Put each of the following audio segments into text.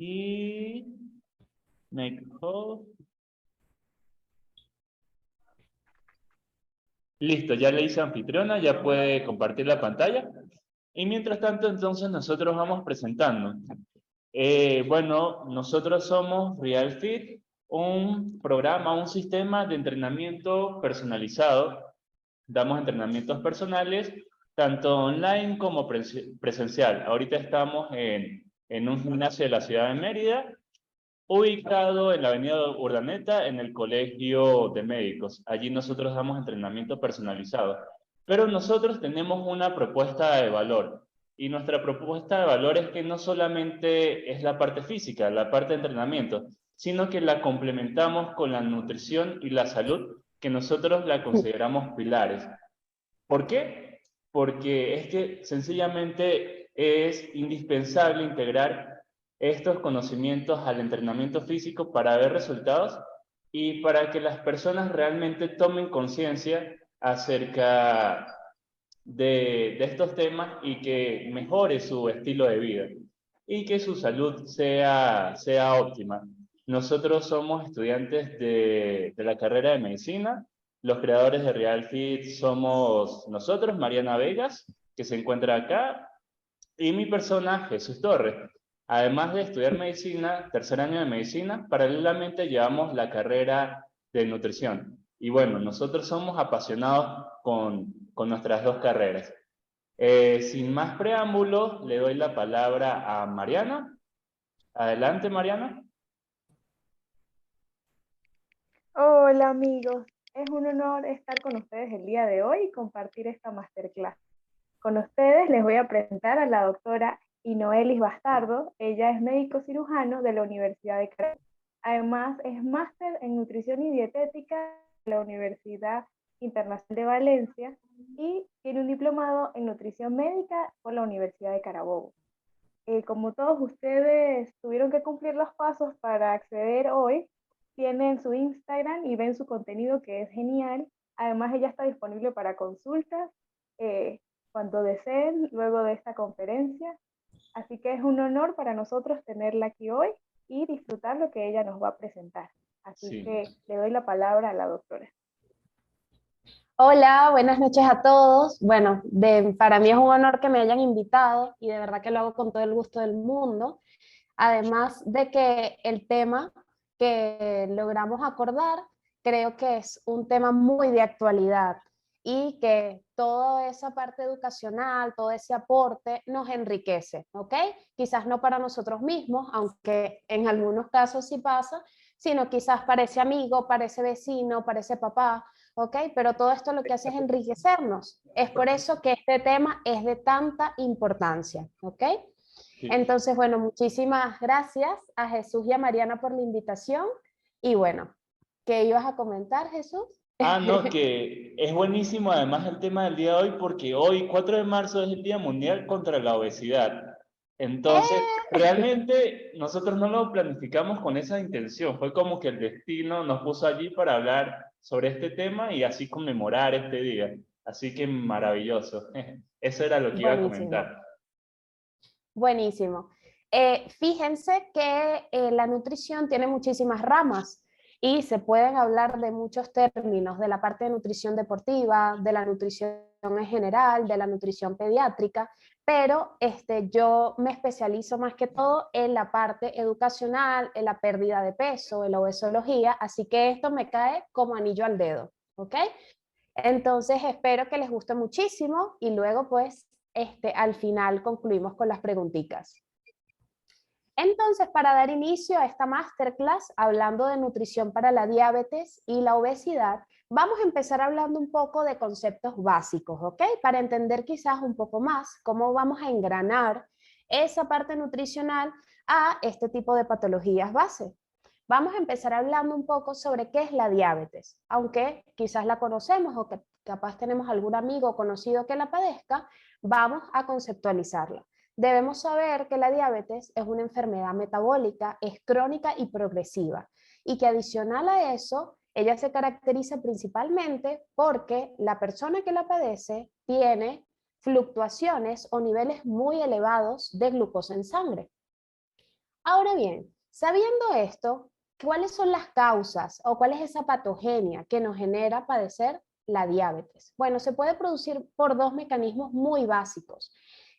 Y make host. Listo, ya le hice anfitriona, ya puede compartir la pantalla. Y mientras tanto, entonces nosotros vamos presentando. Bueno, nosotros somos RealFit, un programa, un sistema de entrenamiento personalizado. Damos entrenamientos personales, tanto online como presencial. Ahorita estamos en un gimnasio de la ciudad de Mérida, ubicado en la avenida Urdaneta, en el Colegio de Médicos. Allí nosotros damos entrenamiento personalizado. Pero nosotros tenemos una propuesta de valor. Y nuestra propuesta de valor es que no solamente es la parte física, la parte de entrenamiento, sino que la complementamos con la nutrición y la salud, que nosotros la consideramos pilares. ¿Por qué? Porque es que sencillamente es indispensable integrar estos conocimientos al entrenamiento físico para ver resultados y para que las personas realmente tomen conciencia acerca de estos temas y que mejore su estilo de vida y que su salud sea óptima. Nosotros somos estudiantes de la carrera de medicina. Los creadores de RealFit somos nosotros, Mariana Vegas, que se encuentra acá, y mi persona, Jesús Torres. Además de estudiar medicina, tercer año de medicina, paralelamente llevamos la carrera de nutrición. Y bueno, nosotros somos apasionados con nuestras dos carreras. Sin más preámbulos, le doy la palabra a Mariana. Adelante, Mariana. Hola amigos, es un honor estar con ustedes el día de hoy y compartir esta masterclass. Con ustedes les voy a presentar a la doctora Inoelis Bastardo. Ella es médico cirujano de la Universidad de Caracas. Además es máster en nutrición y dietética de la Universidad Internacional de Valencia y tiene un diplomado en nutrición médica por la Universidad de Carabobo. Como todos ustedes tuvieron que cumplir los pasos para acceder hoy, tienen su Instagram y ven su contenido que es genial. Además, ella está disponible para consultas eh, cuando deseen luego de esta conferencia. Así que es un honor para nosotros tenerla aquí hoy y disfrutar lo que ella nos va a presentar. Así Sí. que le doy la palabra a la doctora. Hola, buenas noches a todos. Bueno, para mí es un honor que me hayan invitado y de verdad que lo hago con todo el gusto del mundo. Además de que el tema que logramos acordar, creo que es un tema muy de actualidad y que toda esa parte educacional, todo ese aporte nos enriquece, ¿ok? Quizás no para nosotros mismos, aunque en algunos casos sí pasa, sino quizás para ese amigo, para ese vecino, para ese papá, ¿ok? Pero todo esto lo que hace es enriquecernos. Es por eso que este tema es de tanta importancia, ¿ok? Sí. Entonces, bueno, muchísimas gracias a Jesús y a Mariana por la invitación. Y bueno, ¿qué ibas a comentar, Jesús? No, que es buenísimo además el tema del día de hoy porque hoy, 4 de marzo, es el Día Mundial contra la Obesidad. Entonces, realmente nosotros no lo planificamos con esa intención. Fue como que el destino nos puso allí para hablar sobre este tema y así conmemorar este día. Así que maravilloso. Eso era lo que iba a Buenísimo, comentar. buenísimo. Fíjense que la nutrición tiene muchísimas ramas y se pueden hablar de muchos términos, de la parte de nutrición deportiva, de la nutrición en general, de la nutrición pediátrica, pero yo me especializo más que todo en la parte educacional, en la pérdida de peso, en la obesología, así que esto me cae como anillo al dedo, ¿ok? Entonces espero que les guste muchísimo y luego pues al final concluimos con las preguntitas. Entonces, para dar inicio a esta masterclass, hablando de nutrición para la diabetes y la obesidad, vamos a empezar hablando un poco de conceptos básicos, ¿ok? Para entender quizás un poco más cómo vamos a engranar esa parte nutricional a este tipo de patologías base. Vamos a empezar hablando un poco sobre qué es la diabetes, aunque quizás la conocemos o que capaz tenemos algún amigo o conocido que la padezca, vamos a conceptualizarla. Debemos saber que la diabetes es una enfermedad metabólica, es crónica y progresiva, y que adicional a eso, ella se caracteriza principalmente porque la persona que la padece tiene fluctuaciones o niveles muy elevados de glucosa en sangre. Ahora bien, sabiendo esto, ¿cuáles son las causas o cuál es esa patogenia que nos genera padecer la diabetes? Bueno, se puede producir por dos mecanismos muy básicos.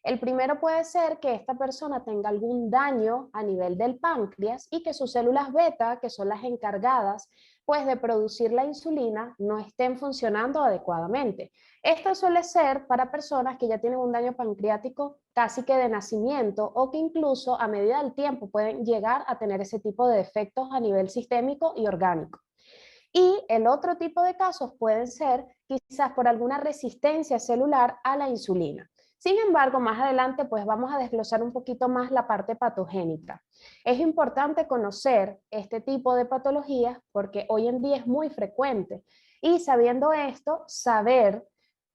El primero puede ser que esta persona tenga algún daño a nivel del páncreas y que sus células beta, que son las encargadas pues de producir la insulina, no estén funcionando adecuadamente. Esto suele ser para personas que ya tienen un daño pancreático casi que de nacimiento o que incluso a medida del tiempo pueden llegar a tener ese tipo de defectos a nivel sistémico y orgánico. Y el otro tipo de casos pueden ser quizás por alguna resistencia celular a la insulina. Sin embargo, más adelante pues vamos a desglosar un poquito más la parte patogénica. Es importante conocer este tipo de patologías porque hoy en día es muy frecuente y sabiendo esto, saber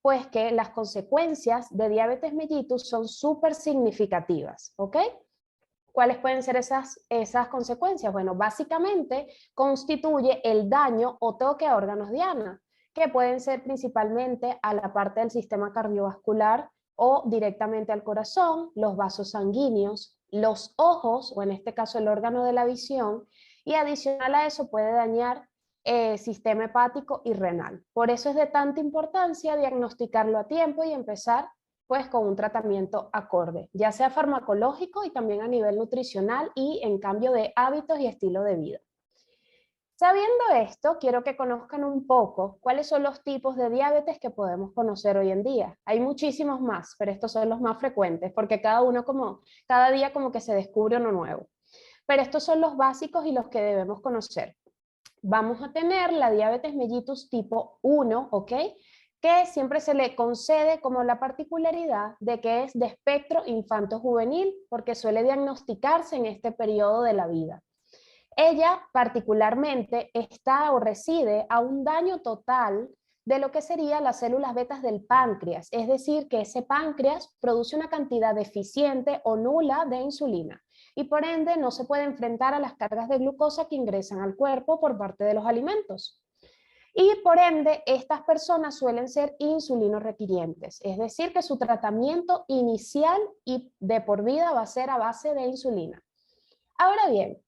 pues que las consecuencias de diabetes mellitus son súper significativas, ¿ok? ¿Cuáles pueden ser esas consecuencias? Bueno, básicamente constituye el daño o toque a órganos diana, que pueden ser principalmente a la parte del sistema cardiovascular o directamente al corazón, los vasos sanguíneos, los ojos, o en este caso el órgano de la visión, y adicional a eso puede dañar sistema hepático y renal. Por eso es de tanta importancia diagnosticarlo a tiempo y empezar pues con un tratamiento acorde, ya sea farmacológico y también a nivel nutricional y en cambio de hábitos y estilo de vida. Sabiendo esto, quiero que conozcan un poco cuáles son los tipos de diabetes que podemos conocer hoy en día. Hay muchísimos más, pero estos son los más frecuentes porque cada día como que se descubre uno nuevo. Pero estos son los básicos y los que debemos conocer. Vamos a tener la diabetes mellitus tipo 1, ¿ok? Que siempre se le concede como la particularidad de que es de espectro infanto-juvenil, porque suele diagnosticarse en este periodo de la vida. Ella particularmente está o reside a un daño total de lo que serían las células betas del páncreas, es decir, que ese páncreas produce una cantidad deficiente o nula de insulina y por ende no se puede enfrentar a las cargas de glucosa que ingresan al cuerpo por parte de los alimentos. Y por ende, estas personas suelen ser insulinorequirientes, es decir, que su tratamiento inicial y de por vida va a ser a base de insulina. Ahora bien,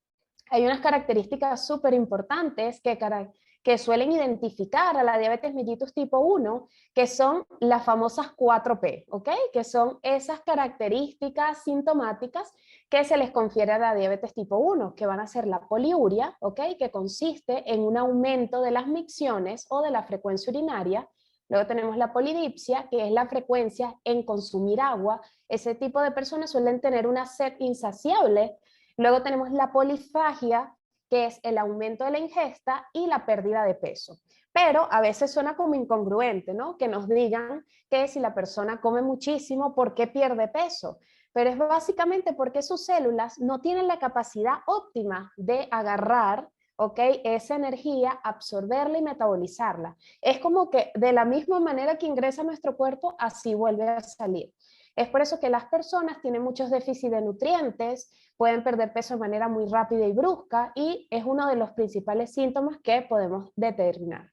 hay unas características súper importantes que suelen identificar a la diabetes mellitus tipo 1, que son las famosas 4P, ¿ok? Que son esas características sintomáticas que se les confiere a la diabetes tipo 1, que van a ser la poliuria, ¿ok? Que consiste en un aumento de las micciones o de la frecuencia urinaria. Luego tenemos la polidipsia, que es la frecuencia en consumir agua. Ese tipo de personas suelen tener una sed insaciable. Luego tenemos la polifagia, que es el aumento de la ingesta y la pérdida de peso. Pero a veces suena como incongruente, ¿no? Que nos digan que si la persona come muchísimo, ¿por qué pierde peso? Pero es básicamente porque sus células no tienen la capacidad óptima de agarrar, ¿ok? Esa energía, absorberla y metabolizarla. Es como que de la misma manera que ingresa a nuestro cuerpo, así vuelve a salir. Es por eso que las personas tienen muchos déficits de nutrientes, pueden perder peso de manera muy rápida y brusca y es uno de los principales síntomas que podemos determinar.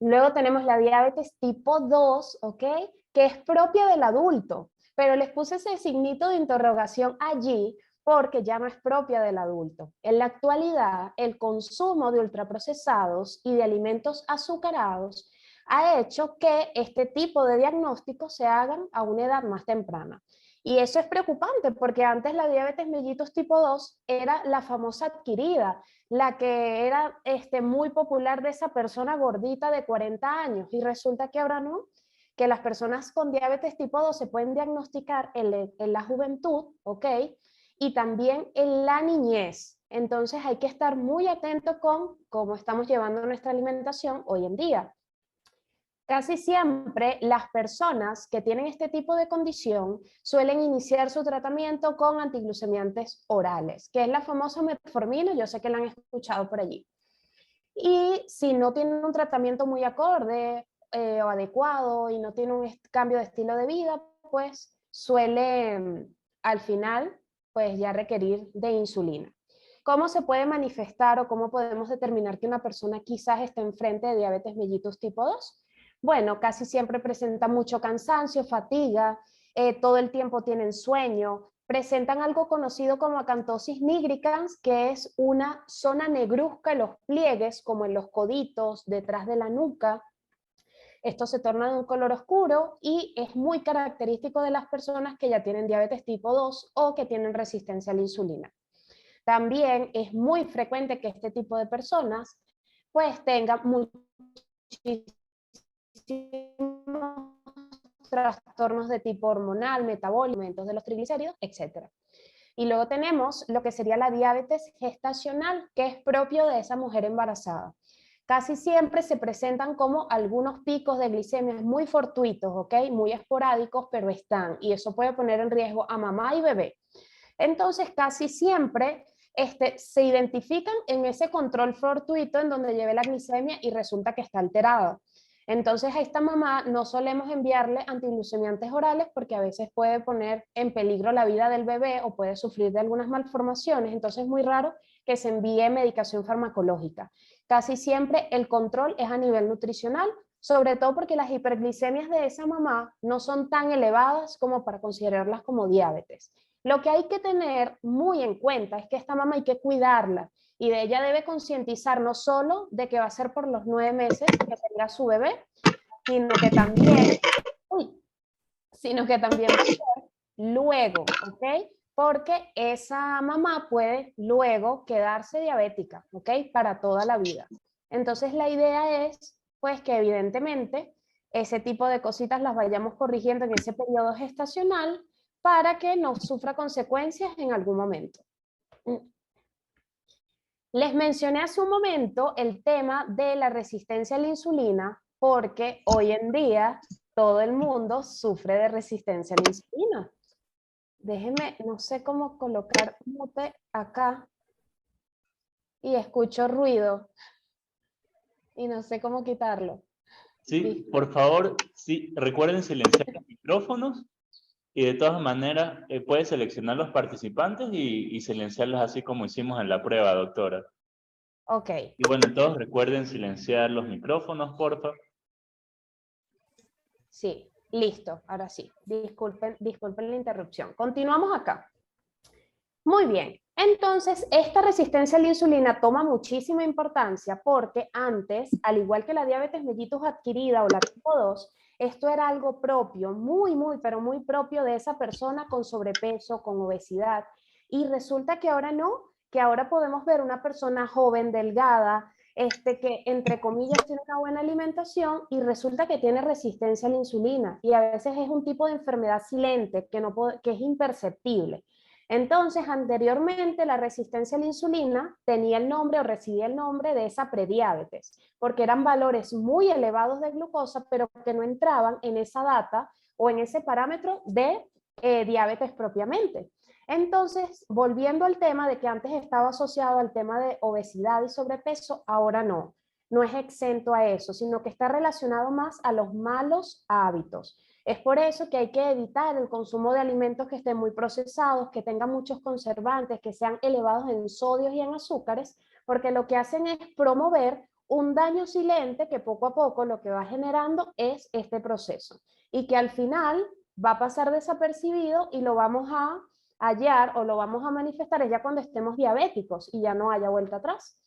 Luego tenemos la diabetes tipo 2, ¿ok? Que es propia del adulto, pero les puse ese signito de interrogación allí porque ya no es propia del adulto. En la actualidad, el consumo de ultraprocesados y de alimentos azucarados ha hecho que este tipo de diagnósticos se hagan a una edad más temprana. Y eso es preocupante porque antes la diabetes mellitus tipo 2 era la famosa adquirida, la que era muy popular de esa persona gordita de 40 años y resulta que ahora no, que las personas con diabetes tipo 2 se pueden diagnosticar en la juventud, ¿ok? Y también en la niñez. Entonces hay que estar muy atento con cómo estamos llevando nuestra alimentación hoy en día. Casi siempre las personas que tienen este tipo de condición suelen iniciar su tratamiento con antiglucemiantes orales, que es la famosa metformina, yo sé que la han escuchado por allí. Y si no tienen un tratamiento muy acorde o adecuado y no tienen un cambio de estilo de vida, pues suele al final pues ya requerir de insulina. ¿Cómo se puede manifestar o cómo podemos determinar que una persona quizás esté enfrente de diabetes mellitus tipo 2? Bueno, casi siempre presenta mucho cansancio, fatiga, todo el tiempo tienen sueño, presentan algo conocido como acantosis nigricans, que es una zona negruzca en los pliegues, como en los coditos, detrás de la nuca. Esto se torna de un color oscuro y es muy característico de las personas que ya tienen diabetes tipo 2 o que tienen resistencia a la insulina. También es muy frecuente que este tipo de personas pues tengan muchísimos trastornos de tipo hormonal, metabólico, aumentos de los triglicéridos, etc. Y luego tenemos lo que sería la diabetes gestacional, que es propio de esa mujer embarazada. Casi siempre se presentan como algunos picos de glicemia muy fortuitos, ¿ok? Muy esporádicos, pero están, y eso puede poner en riesgo a mamá y bebé. Entonces, casi siempre se identifican en ese control fortuito en donde lleve la glicemia y resulta que está alterada. Entonces, a esta mamá no solemos enviarle antiglucemiantes orales porque a veces puede poner en peligro la vida del bebé o puede sufrir de algunas malformaciones. Entonces, es muy raro que se envíe medicación farmacológica. Casi siempre el control es a nivel nutricional, sobre todo porque las hiperglicemias de esa mamá no son tan elevadas como para considerarlas como diabetes. Lo que hay que tener muy en cuenta es que esta mamá hay que cuidarla y de ella debe concientizar no solo de que va a ser por los 9 meses que tenga su bebé, sino que también, sino que también va a ser luego, ¿ok? Porque esa mamá puede luego quedarse diabética, ¿ok? Para toda la vida. Entonces la idea es, pues, que evidentemente ese tipo de cositas las vayamos corrigiendo en ese periodo gestacional para que no sufra consecuencias en algún momento. Les mencioné hace un momento el tema de la resistencia a la insulina porque hoy en día todo el mundo sufre de resistencia a la insulina. Déjenme, no sé cómo colocar mute acá y escucho ruido y no sé cómo quitarlo. Sí, por favor, sí, recuerden silenciar los micrófonos y de todas maneras puede seleccionar los participantes y silenciarlos así como hicimos en la prueba, doctora. Ok. Y bueno, todos recuerden silenciar los micrófonos, porfa. Sí, listo, ahora sí. Disculpen la interrupción. Continuamos acá. Muy bien, entonces esta resistencia a la insulina toma muchísima importancia porque antes, al igual que la diabetes mellitus adquirida o la tipo 2, esto era algo propio, pero muy propio de esa persona con sobrepeso, con obesidad. Y resulta que ahora no, que ahora podemos ver una persona joven, delgada, que entre comillas tiene una buena alimentación y resulta que tiene resistencia a la insulina. Y a veces es un tipo de enfermedad silente que es imperceptible. Entonces, anteriormente la resistencia a la insulina tenía el nombre o recibía el nombre de esa prediabetes, porque eran valores muy elevados de glucosa, pero que no entraban en esa data o en ese parámetro de diabetes propiamente. Entonces, volviendo al tema de que antes estaba asociado al tema de obesidad y sobrepeso, ahora no. No es exento a eso, sino que está relacionado más a los malos hábitos. Es por eso que hay que evitar el consumo de alimentos que estén muy procesados, que tengan muchos conservantes, que sean elevados en sodios y en azúcares, porque lo que hacen es promover un daño silente que poco a poco lo que va generando es este proceso y que al final va a pasar desapercibido y lo vamos a hallar o lo vamos a manifestar ya cuando estemos diabéticos y ya no haya vuelta atrás.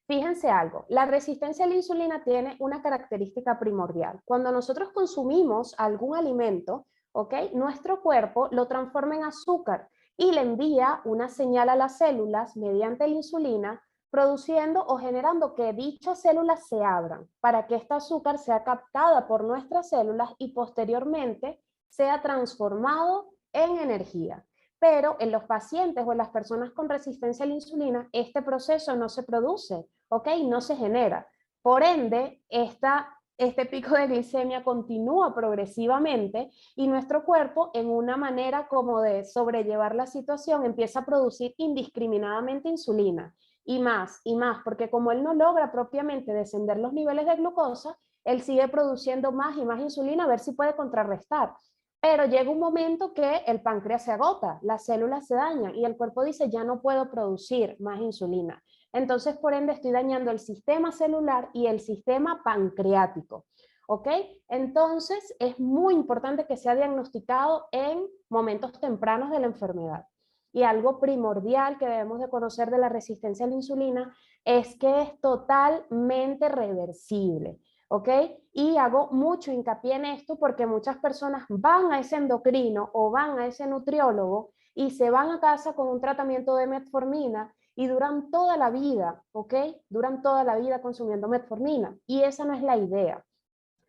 Fíjense algo, la resistencia a la insulina tiene una característica primordial. Cuando nosotros consumimos algún alimento, ¿ok? Nuestro cuerpo lo transforma en azúcar y le envía una señal a las células mediante la insulina, produciendo o generando que dichas células se abran para que esta azúcar sea captada por nuestras células y posteriormente sea transformado en energía. Pero en los pacientes o en las personas con resistencia a la insulina, este proceso no se produce, ¿ok? No se genera. Por ende, este pico de glicemia continúa progresivamente y nuestro cuerpo, en una manera como de sobrellevar la situación, empieza a producir indiscriminadamente insulina. Y más, porque como él no logra propiamente descender los niveles de glucosa, él sigue produciendo más y más insulina a ver si puede contrarrestar. Pero llega un momento que el páncreas se agota, las células se dañan y el cuerpo dice, ya no puedo producir más insulina. Entonces, por ende, estoy dañando el sistema celular y el sistema pancreático. ¿ok? Entonces, es muy importante que sea diagnosticado en momentos tempranos de la enfermedad. Y algo primordial que debemos de conocer de la resistencia a la insulina es que es totalmente reversible, ¿ok? Y hago mucho hincapié en esto porque muchas personas van a ese endocrino o van a ese nutriólogo y se van a casa con un tratamiento de metformina y duran toda la vida, ¿ok? Duran toda la vida consumiendo metformina y esa no es la idea.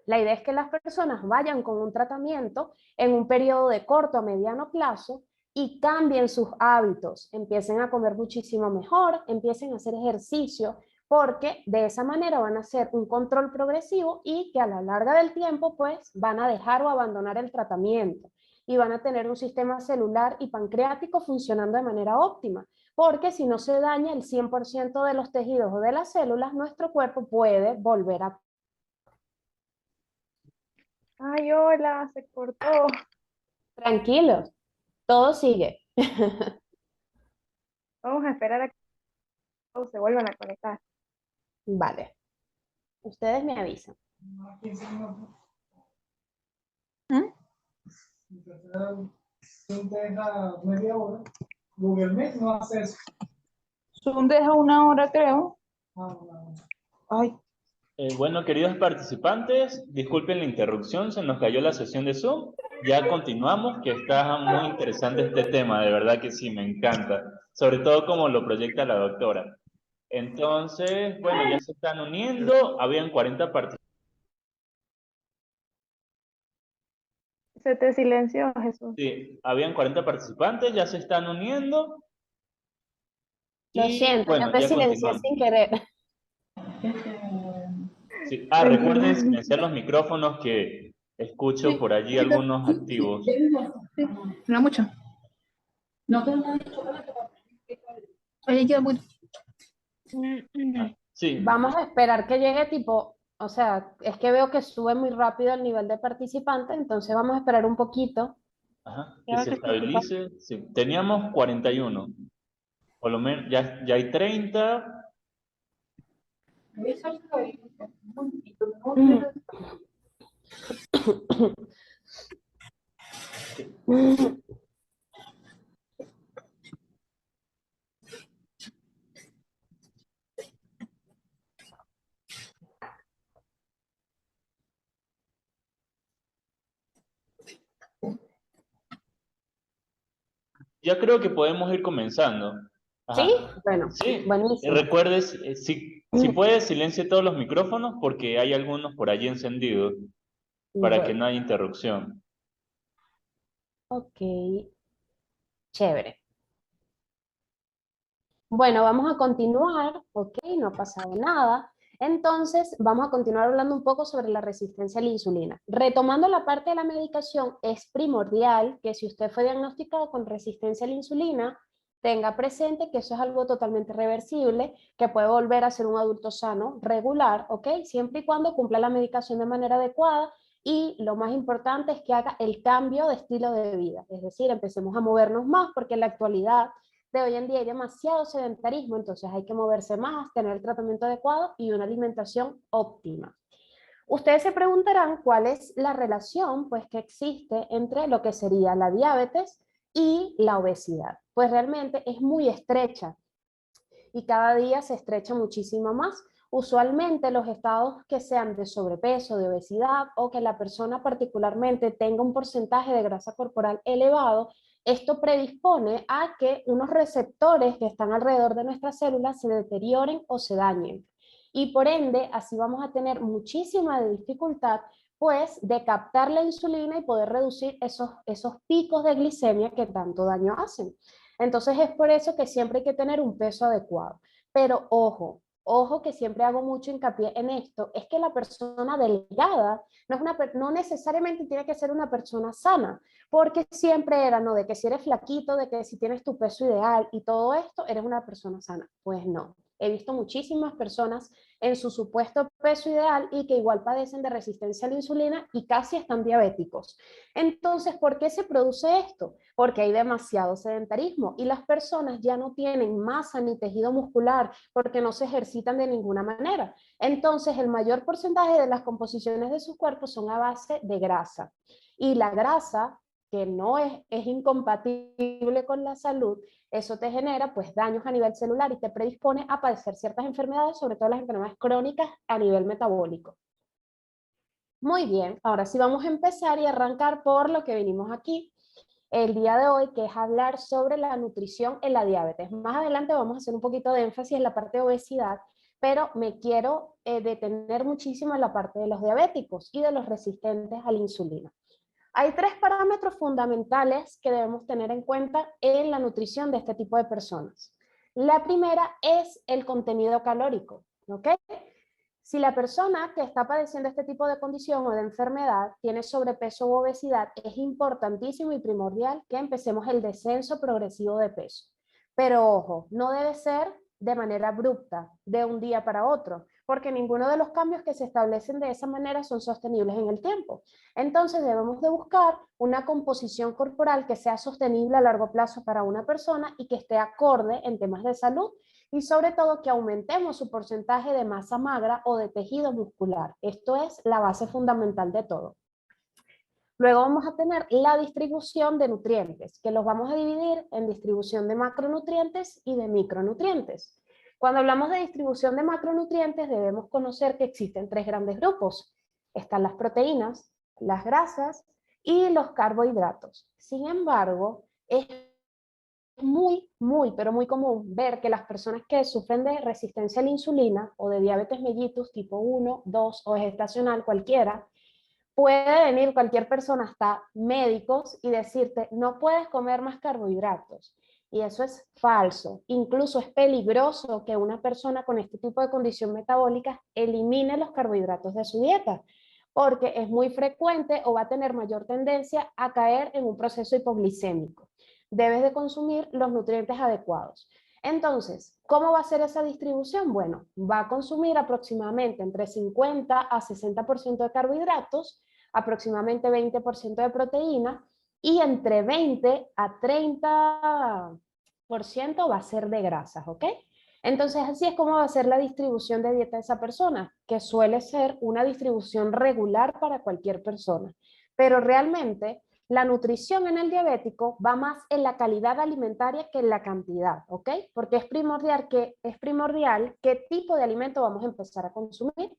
La idea es que las personas vayan con un tratamiento en un periodo de corto a mediano plazo y cambien sus hábitos, empiecen a comer muchísimo mejor, empiecen a hacer ejercicio, porque de esa manera van a hacer un control progresivo y que a la larga del tiempo pues van a dejar o abandonar el tratamiento y van a tener un sistema celular y pancreático funcionando de manera óptima, porque si no se daña el 100% de los tejidos o de las células, nuestro cuerpo puede volver a... Ay, hola, se cortó. Tranquilos, todo sigue. Vamos a esperar a que todos se vuelvan a conectar. Vale, ustedes me avisan. Zoom deja media hora. Google Meet no hace eso. Zoom deja 1 hora, creo. No. Ay, Bueno, queridos participantes, disculpen la interrupción, se nos cayó la sesión de Zoom. Ya continuamos, que está muy interesante este tema, de verdad que sí, me encanta. Sobre todo como lo proyecta la doctora. Entonces, bueno, ya se están uniendo, habían 40 participantes. Se te silenció, Jesús. Sí, habían 40 participantes, ya se están uniendo. Lo Y siento, bueno, yo te ya silencié continuamos. sin querer. Sí. Ah, recuerden silenciar los micrófonos que escucho por allí algunos activos. no mucho. No queda nada de chocolate. Oye, queda muy... Sí, Vamos a esperar que llegue tipo, o sea, es que veo que sube muy rápido el nivel de participantes, entonces vamos a esperar un poquito. ajá, que Claro se que estoy ocupada. estabilice. Sí, teníamos 41. Por lo menos ya hay 30. Ya creo que podemos ir comenzando. ¿Sí? Ajá. Bueno, Sí, buenísimo. recuerdes, si puedes, silencie todos los micrófonos porque hay algunos por allí encendidos para que Bueno, no haya interrupción. ok, chévere. Bueno, vamos a continuar, ok, no ha pasado nada. Entonces, vamos a continuar hablando un poco sobre la resistencia a la insulina. Retomando la parte de la medicación, es primordial que si usted fue diagnosticado con resistencia a la insulina, tenga presente que eso es algo totalmente reversible, que puede volver a ser un adulto sano, regular, ok, siempre y cuando cumpla la medicación de manera adecuada y lo más importante es que haga el cambio de estilo de vida, es decir, empecemos a movernos más porque en la actualidad de hoy en día hay demasiado sedentarismo, entonces hay que moverse más, tener el tratamiento adecuado y una alimentación óptima. Ustedes se preguntarán cuál es la relación pues, que existe entre lo que sería la diabetes y la obesidad. Pues realmente es muy estrecha y cada día se estrecha muchísimo más. Usualmente los estados que sean de sobrepeso, de obesidad o que la persona particularmente tenga un porcentaje de grasa corporal elevado, esto predispone a que unos receptores que están alrededor de nuestras células se deterioren o se dañen. Y por ende, así vamos a tener muchísima dificultad pues de captar la insulina y poder reducir esos picos de glicemia que tanto daño hacen. Entonces es por eso que siempre hay que tener un peso adecuado. Pero ojo que siempre hago mucho hincapié en esto, es que la persona delgada no necesariamente tiene que ser una persona sana, porque siempre era, ¿no? De que si eres flaquito, de que si tienes tu peso ideal y todo esto, eres una persona sana. Pues no. he visto muchísimas personas en su supuesto peso ideal y que igual padecen de resistencia a la insulina y casi están diabéticos. Entonces, ¿por qué se produce esto? Porque hay demasiado sedentarismo y las personas ya no tienen masa ni tejido muscular porque no se ejercitan de ninguna manera. Entonces, el mayor porcentaje de las composiciones de sus cuerpos son a base de grasa. Y la grasa, que no es incompatible con la salud, eso te genera pues daños a nivel celular y te predispone a padecer ciertas enfermedades, sobre todo las enfermedades crónicas a nivel metabólico. Muy bien, ahora sí vamos a empezar y arrancar por lo que venimos aquí el día de hoy, que es hablar sobre la nutrición en la diabetes. Más adelante vamos a hacer un poquito de énfasis en la parte de obesidad, pero me quiero detener muchísimo en la parte de los diabéticos y de los resistentes a la insulina. Hay 3 parámetros fundamentales que debemos tener en cuenta en la nutrición de este tipo de personas. La primera es el contenido calórico, ¿ok? Si la persona que está padeciendo este tipo de condición o de enfermedad tiene sobrepeso u obesidad, es importantísimo y primordial que empecemos el descenso progresivo de peso. Pero ojo, no debe ser de manera abrupta, de un día para otro, porque ninguno de los cambios que se establecen de esa manera son sostenibles en el tiempo. Entonces debemos de buscar una composición corporal que sea sostenible a largo plazo para una persona y que esté acorde en temas de salud y sobre todo que aumentemos su porcentaje de masa magra o de tejido muscular. Esto es la base fundamental de todo. Luego vamos a tener la distribución de nutrientes, que los vamos a dividir en distribución de macronutrientes y de micronutrientes. Cuando hablamos de distribución de macronutrientes, debemos conocer que existen 3 grandes grupos. Están las proteínas, las grasas y los carbohidratos. Sin embargo, es pero muy común ver que las personas que sufren de resistencia a la insulina o de diabetes mellitus tipo 1, 2 o gestacional, cualquiera, puede venir cualquier persona, hasta médicos, y decirte, no puedes comer más carbohidratos. Y eso es falso. Incluso es peligroso que una persona con este tipo de condición metabólica elimine los carbohidratos de su dieta, porque es muy frecuente o va a tener mayor tendencia a caer en un proceso hipoglicémico. Debes de consumir los nutrientes adecuados. Entonces, ¿cómo va a ser esa distribución? Bueno, va a consumir aproximadamente entre 50 a 60% de carbohidratos, aproximadamente 20% de proteína y entre 20 a 30% va a ser de grasas, ¿ok? Entonces, así es como va a ser la distribución de dieta de esa persona, que suele ser una distribución regular para cualquier persona. Pero realmente, la nutrición en el diabético va más en la calidad alimentaria que en la cantidad, ¿ok? Porque es primordial qué tipo de alimento vamos a empezar a consumir,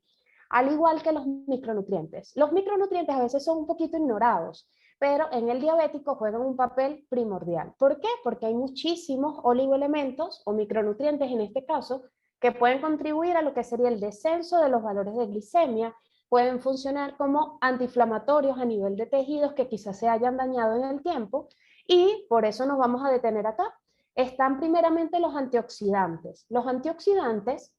al igual que los micronutrientes. Los micronutrientes a veces son un poquito ignorados, pero en el diabético juegan un papel primordial. ¿Por qué? Porque hay muchísimos oligoelementos o micronutrientes en este caso que pueden contribuir a lo que sería el descenso de los valores de glicemia, pueden funcionar como antiinflamatorios a nivel de tejidos que quizás se hayan dañado en el tiempo y por eso nos vamos a detener acá. Están primeramente los antioxidantes. Los antioxidantes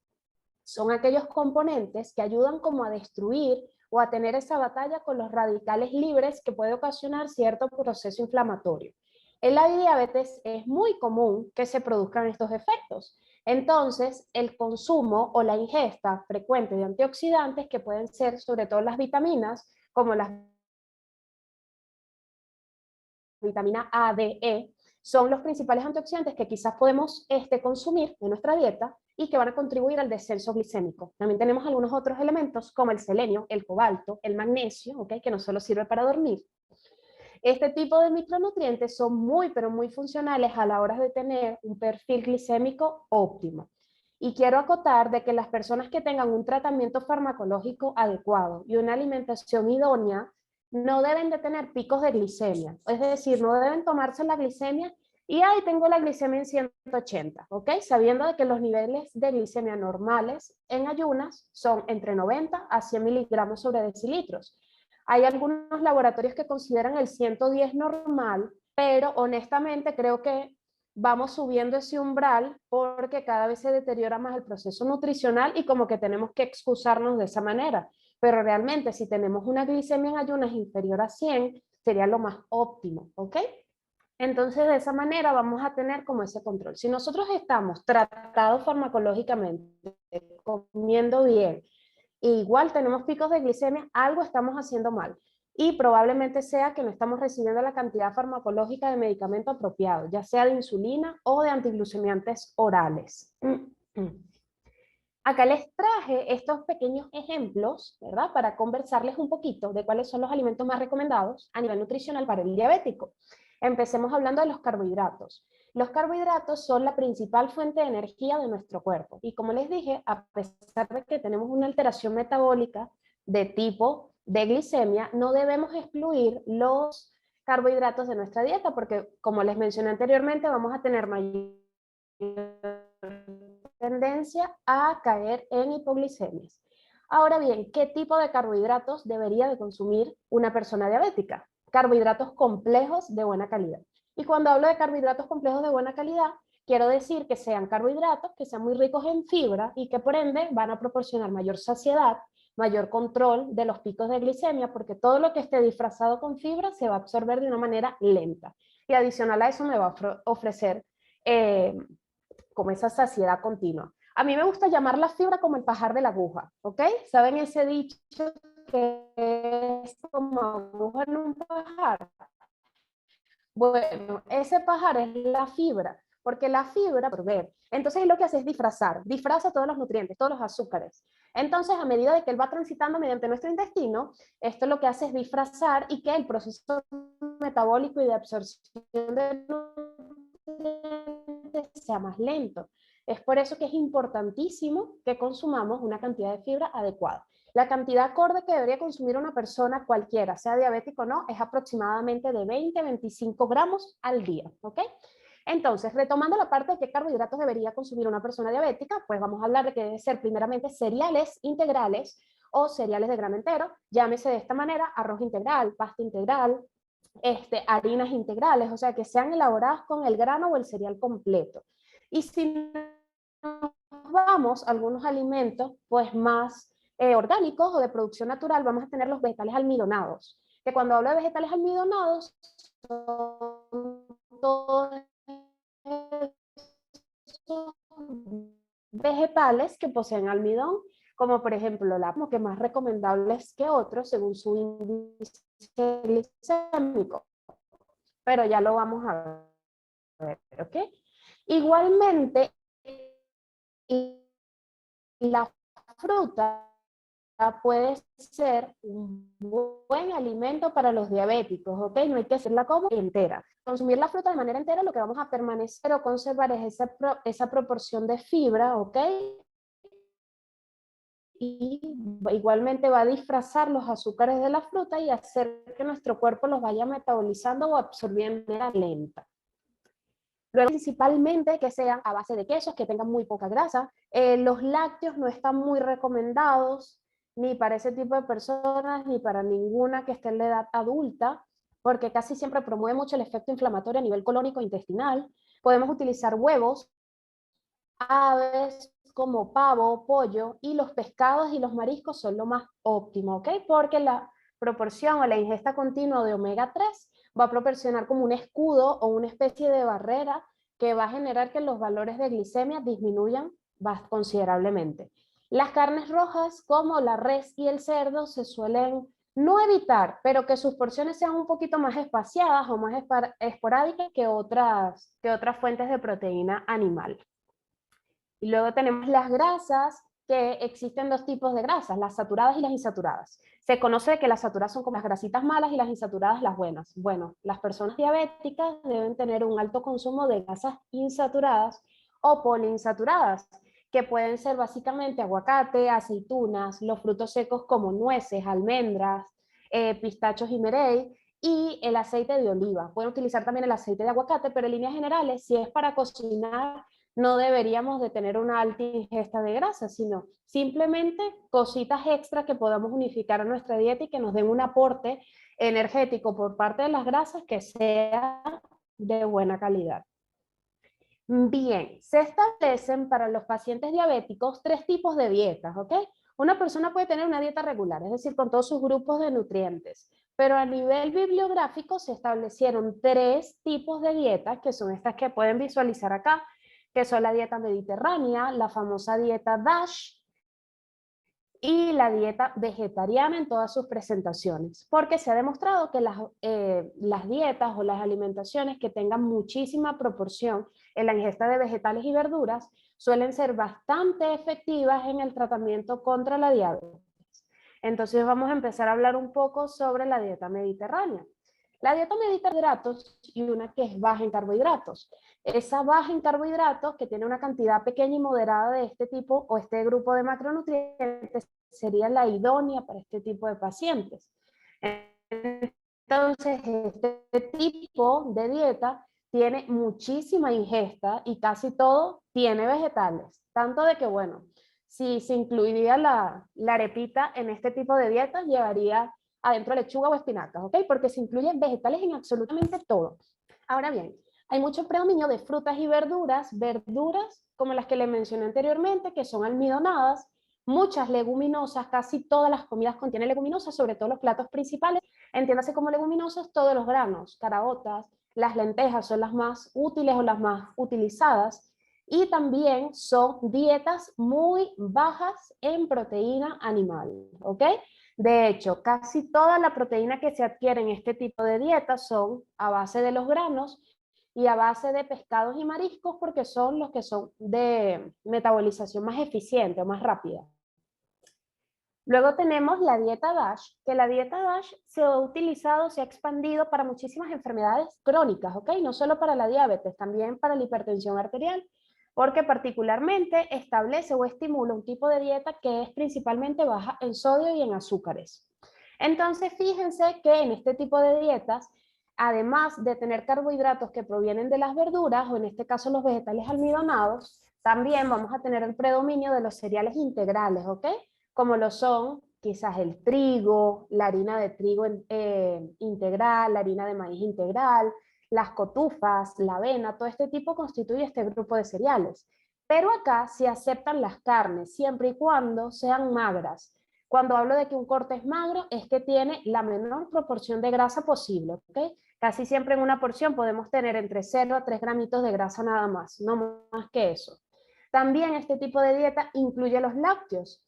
son aquellos componentes que ayudan como a destruir o a tener esa batalla con los radicales libres que puede ocasionar cierto proceso inflamatorio. En la diabetes es muy común que se produzcan estos efectos. Entonces, el consumo o la ingesta frecuente de antioxidantes, que pueden ser sobre todo las vitaminas, como las vitaminas A, D, E, son los principales antioxidantes que quizás podemos consumir en nuestra dieta y que van a contribuir al descenso glicémico. También tenemos algunos otros elementos como el selenio, el cobalto, el magnesio, ¿okay? Que no solo sirve para dormir. Este tipo de micronutrientes son muy, pero muy funcionales a la hora de tener un perfil glicémico óptimo. Y quiero acotar de que las personas que tengan un tratamiento farmacológico adecuado y una alimentación idónea no deben de tener picos de glicemia. Es decir, no deben tomarse la glicemia y ahí tengo la glicemia en 180, ¿ok? Sabiendo de que los niveles de glicemia normales en ayunas son entre 90 a 100 miligramos sobre decilitros. Hay algunos laboratorios que consideran el 110 normal, pero honestamente creo que vamos subiendo ese umbral porque cada vez se deteriora más el proceso nutricional y como que tenemos que excusarnos de esa manera. Pero realmente si tenemos una glicemia en ayunas inferior a 100, sería lo más óptimo, ¿ok? Entonces, de esa manera vamos a tener como ese control. Si nosotros estamos tratados farmacológicamente, comiendo bien, e igual tenemos picos de glicemia, algo estamos haciendo mal. Y probablemente sea que no estamos recibiendo la cantidad farmacológica de medicamento apropiado, ya sea de insulina o de antiglucemiantes orales. Acá les traje estos pequeños ejemplos, ¿verdad? Para conversarles un poquito de cuáles son los alimentos más recomendados a nivel nutricional para el diabético. Empecemos hablando de los carbohidratos. Los carbohidratos son la principal fuente de energía de nuestro cuerpo. Y como les dije, a pesar de que tenemos una alteración metabólica de tipo de glicemia, no debemos excluir los carbohidratos de nuestra dieta porque, como les mencioné anteriormente, vamos a tener mayor tendencia a caer en hipoglicemias. Ahora bien, ¿qué tipo de carbohidratos debería de consumir una persona diabética? Carbohidratos complejos de buena calidad. Y cuando hablo de carbohidratos complejos de buena calidad, quiero decir que sean carbohidratos que sean muy ricos en fibra y que por ende van a proporcionar mayor saciedad, mayor control de los picos de glicemia, porque todo lo que esté disfrazado con fibra se va a absorber de una manera lenta. Y adicional a eso me va a ofrecer como esa saciedad continua. A mí me gusta llamar la fibra como el pajar de la aguja, ¿ok? ¿Saben ese dicho que es como aguja en un pajar? Bueno, ese pajar es la fibra, porque la fibra, por ver, entonces lo que hace es disfraza todos los nutrientes, todos los azúcares. Entonces, a medida de que él va transitando mediante nuestro intestino, esto lo que hace es disfrazar y que el proceso metabólico y de absorción de nutrientes sea más lento. Es por eso que es importantísimo que consumamos una cantidad de fibra adecuada. La cantidad acorde que debería consumir una persona cualquiera, sea diabético o no, es aproximadamente de 20 a 25 gramos al día, ¿ok? Entonces, retomando la parte de qué carbohidratos debería consumir una persona diabética, pues vamos a hablar de que debe ser primeramente cereales integrales o cereales de grano entero, llámese de esta manera arroz integral, pasta integral, harinas integrales, o sea, que sean elaboradas con el grano o el cereal completo. Y si nos vamos a algunos alimentos pues más orgánicos o de producción natural, vamos a tener los vegetales almidonados, que cuando hablo de vegetales almidonados son todos vegetales que poseen almidón, como por ejemplo la como que más recomendables que otros según su índice glicémico, pero ya lo vamos a ver, ¿ok? Igualmente, la fruta puede ser un buen alimento para los diabéticos, ¿ok? No hay que hacerla como entera. Consumir la fruta de manera entera, lo que vamos a permanecer o conservar es esa proporción de fibra, ¿ok? Y igualmente va a disfrazar los azúcares de la fruta y hacer que nuestro cuerpo los vaya metabolizando o absorbiendo de manera lenta. Luego, principalmente que sean a base de quesos, que tengan muy poca grasa. Los lácteos no están muy recomendados ni para ese tipo de personas, ni para ninguna que esté en la edad adulta, porque casi siempre promueve mucho el efecto inflamatorio a nivel colónico e intestinal. Podemos utilizar huevos, aves como pavo, pollo, y los pescados y los mariscos son lo más óptimo, ¿ok? Porque la proporción o la ingesta continua de omega 3 va a proporcionar como un escudo o una especie de barrera que va a generar que los valores de glicemia disminuyan considerablemente. Las carnes rojas como la res y el cerdo se suelen no evitar, pero que sus porciones sean un poquito más espaciadas o más esporádicas que otras fuentes de proteína animal. Y luego tenemos las grasas, que existen dos tipos de grasas, las saturadas y las insaturadas. Se conoce que las saturadas son como las grasitas malas y las insaturadas las buenas. Bueno, las personas diabéticas deben tener un alto consumo de grasas insaturadas o poliinsaturadas, que pueden ser básicamente aguacate, aceitunas, los frutos secos como nueces, almendras, pistachos y merey, y el aceite de oliva. Pueden utilizar también el aceite de aguacate, pero en líneas generales, si es para cocinar, no deberíamos de tener una alta ingesta de grasa, sino simplemente cositas extra que podamos unificar a nuestra dieta y que nos den un aporte energético por parte de las grasas que sea de buena calidad. Bien, se establecen para los pacientes diabéticos 3 tipos de dietas, ¿ok? Una persona puede tener una dieta regular, es decir, con todos sus grupos de nutrientes. Pero a nivel bibliográfico se establecieron 3 tipos de dietas, que son estas que pueden visualizar acá, que son la dieta mediterránea, la famosa dieta DASH, y la dieta vegetariana en todas sus presentaciones, porque se ha demostrado que las dietas o las alimentaciones que tengan muchísima proporción en la ingesta de vegetales y verduras suelen ser bastante efectivas en el tratamiento contra la diabetes. Entonces vamos a empezar a hablar un poco sobre la dieta mediterránea. La dieta mediterránea y una que es baja en carbohidratos. Esa baja en carbohidratos, que tiene una cantidad pequeña y moderada de este tipo o este grupo de macronutrientes, sería la idónea para este tipo de pacientes. Entonces, este tipo de dieta tiene muchísima ingesta y casi todo tiene vegetales. Tanto de que, bueno, si se incluiría la arepita en este tipo de dieta, llevaría adentro lechuga o espinacas, ¿ok? Porque se incluyen vegetales en absolutamente todo. Ahora bien, hay mucho predominio de frutas y verduras como las que le mencioné anteriormente, que son almidonadas, muchas leguminosas, casi todas las comidas contienen leguminosas, sobre todo los platos principales, entiéndase como leguminosas todos los granos, caraotas, las lentejas son las más útiles o las más utilizadas, y también son dietas muy bajas en proteína animal, ¿ok? De hecho, casi toda la proteína que se adquiere en este tipo de dietas son a base de los granos y a base de pescados y mariscos porque son los que son de metabolización más eficiente o más rápida. Luego tenemos la dieta DASH, que la dieta DASH se ha utilizado, se ha expandido para muchísimas enfermedades crónicas, ¿ok? No solo para la diabetes, también para la hipertensión arterial, porque particularmente establece o estimula un tipo de dieta que es principalmente baja en sodio y en azúcares. Entonces, fíjense que en este tipo de dietas, además de tener carbohidratos que provienen de las verduras, o en este caso los vegetales almidonados, también vamos a tener el predominio de los cereales integrales, ¿ok? Como lo son quizás el trigo, la harina de trigo integral, la harina de maíz integral, las cotufas, la avena, todo este tipo constituye este grupo de cereales. Pero acá se aceptan las carnes, siempre y cuando sean magras. Cuando hablo de que un corte es magro, es que tiene la menor proporción de grasa posible, ¿ok? Casi siempre en una porción podemos tener entre 0 a 3 gramitos de grasa nada más, no más que eso. También este tipo de dieta incluye los lácteos,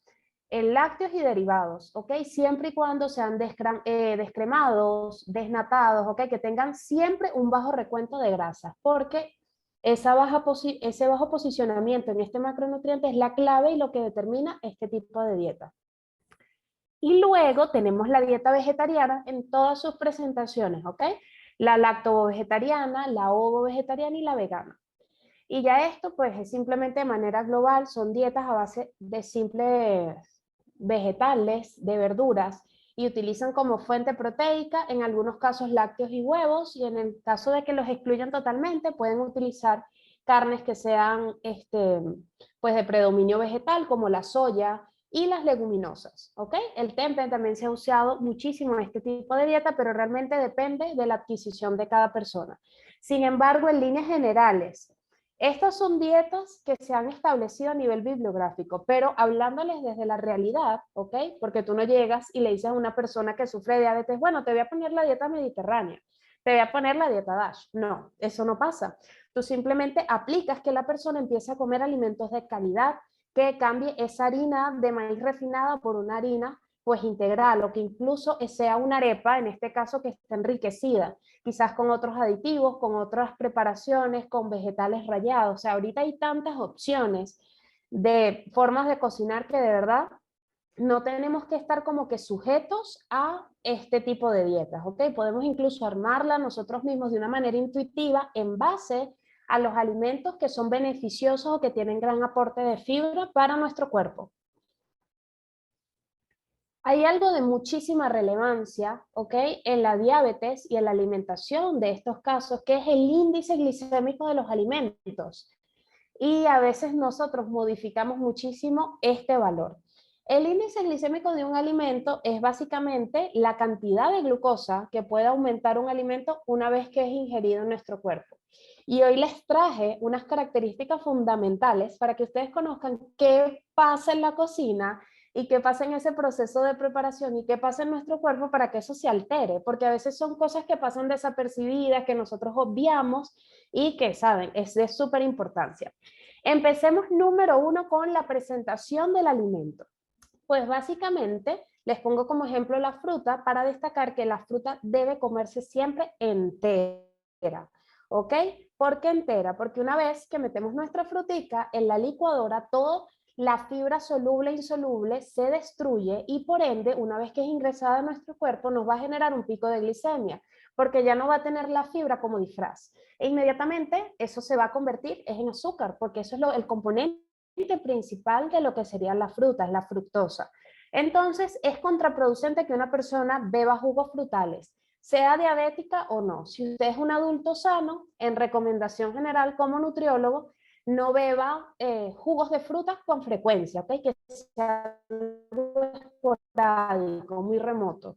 lácteos y derivados, ¿ok? Siempre y cuando sean descremados, desnatados, ¿ok? Que tengan siempre un bajo recuento de grasas, porque ese bajo posicionamiento en este macronutriente es la clave y lo que determina este tipo de dieta. Y luego tenemos la dieta vegetariana en todas sus presentaciones, ¿ok? La lacto-vegetariana, la ovo-vegetariana y la vegana. Y ya esto, pues, es simplemente de manera global, son dietas a base de simples vegetales, de verduras, y utilizan como fuente proteica, en algunos casos lácteos y huevos, y en el caso de que los excluyan totalmente, pueden utilizar carnes que sean pues de predominio vegetal, como la soya y las leguminosas, ¿ok? El tempe también se ha usado muchísimo en este tipo de dieta, pero realmente depende de la adquisición de cada persona. Sin embargo, en líneas generales, estas son dietas que se han establecido a nivel bibliográfico, pero hablándoles desde la realidad, ¿ok? Porque tú no llegas y le dices a una persona que sufre de diabetes, bueno, te voy a poner la dieta mediterránea, te voy a poner la dieta DASH. No, eso no pasa. Tú simplemente aplicas que la persona empiece a comer alimentos de calidad, que cambie esa harina de maíz refinada por una harina pues integral, o que incluso sea una arepa, en este caso que esté enriquecida, quizás con otros aditivos, con otras preparaciones, con vegetales rallados. O sea, ahorita hay tantas opciones de formas de cocinar que de verdad no tenemos que estar como que sujetos a este tipo de dietas, ¿ok? Podemos incluso armarla nosotros mismos de una manera intuitiva en base a los alimentos que son beneficiosos o que tienen gran aporte de fibra para nuestro cuerpo. Hay algo de muchísima relevancia, ¿ok? En la diabetes y en la alimentación de estos casos, que es el índice glicémico de los alimentos. Y a veces nosotros modificamos muchísimo este valor. El índice glicémico de un alimento es básicamente la cantidad de glucosa que puede aumentar un alimento una vez que es ingerido en nuestro cuerpo. Y hoy les traje unas características fundamentales para que ustedes conozcan qué pasa en la cocina, ¿Y qué pasa en ese proceso de preparación? ¿Y qué pasa en nuestro cuerpo para que eso se altere? Porque a veces son cosas que pasan desapercibidas, que nosotros obviamos y que, saben, es de súper importancia. Empecemos número 1 con la presentación del alimento. Pues básicamente les pongo como ejemplo la fruta para destacar que la fruta debe comerse siempre entera. ¿Ok? ¿Por qué entera? Porque una vez que metemos nuestra frutica en la licuadora, toda la fibra soluble e insoluble se destruye y por ende, una vez que es ingresada a nuestro cuerpo, nos va a generar un pico de glicemia, porque ya no va a tener la fibra como disfraz. E inmediatamente eso se va a convertir en azúcar, porque eso es el componente principal de lo que serían las frutas, la fructosa. Entonces, es contraproducente que una persona beba jugos frutales, sea diabética o no. Si usted es un adulto sano, en recomendación general como nutriólogo, no beba jugos de frutas con frecuencia, ¿ok? Que sea esporádico, muy remoto.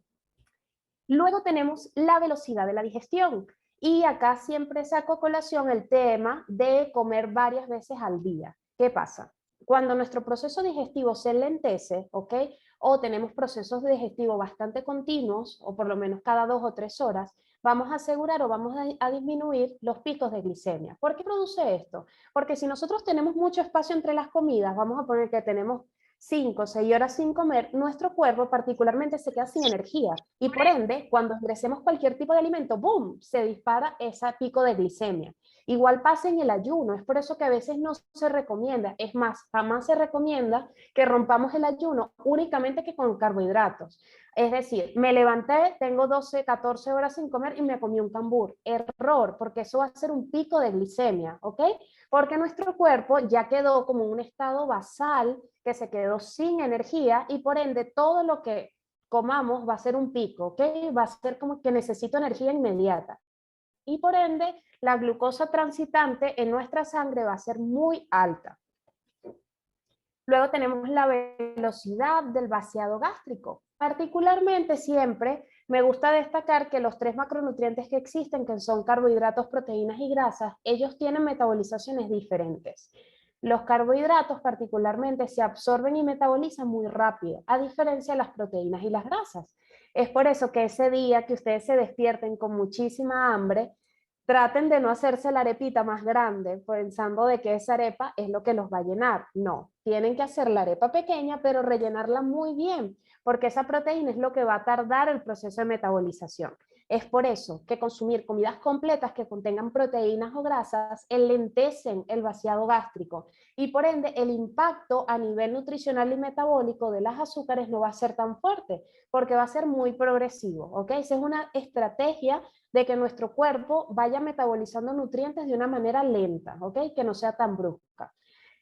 Luego tenemos la velocidad de la digestión. Y acá siempre saco a colación el tema de comer varias veces al día. ¿Qué pasa? Cuando nuestro proceso digestivo se lentece, ¿ok? O tenemos procesos digestivos bastante continuos, o por lo menos cada 2 o 3 horas, vamos a asegurar o vamos a disminuir los picos de glicemia. ¿Por qué produce esto? Porque si nosotros tenemos mucho espacio entre las comidas, vamos a poner que tenemos 5 o 6 horas sin comer, nuestro cuerpo particularmente se queda sin energía y por ende, cuando ingresemos cualquier tipo de alimento, ¡boom!, se dispara ese pico de glicemia. Igual pasa en el ayuno, es por eso que a veces no se recomienda, es más, jamás se recomienda que rompamos el ayuno únicamente que con carbohidratos. Es decir, me levanté, tengo 12, 14 horas sin comer y me comí un cambur. Error, porque eso va a ser un pico de glicemia, ¿ok? Porque nuestro cuerpo ya quedó como un estado basal que se quedó sin energía y por ende todo lo que comamos va a ser un pico, ¿ok? Va a ser como que necesito energía inmediata. Y por ende, la glucosa transitante en nuestra sangre va a ser muy alta. Luego tenemos la velocidad del vaciado gástrico. Particularmente siempre me gusta destacar que los 3 macronutrientes que existen, que son carbohidratos, proteínas y grasas, ellos tienen metabolizaciones diferentes. Los carbohidratos particularmente se absorben y metabolizan muy rápido, a diferencia de las proteínas y las grasas. Es por eso que ese día que ustedes se despierten con muchísima hambre, traten de no hacerse la arepita más grande pensando de que esa arepa es lo que los va a llenar. No, tienen que hacer la arepa pequeña, pero rellenarla muy bien, porque esa proteína es lo que va a tardar el proceso de metabolización. Es por eso que consumir comidas completas que contengan proteínas o grasas enlentecen el vaciado gástrico y por ende el impacto a nivel nutricional y metabólico de las azúcares no va a ser tan fuerte, porque va a ser muy progresivo, ¿ok? Esa es una estrategia de que nuestro cuerpo vaya metabolizando nutrientes de una manera lenta, ¿ok? Que no sea tan brusca.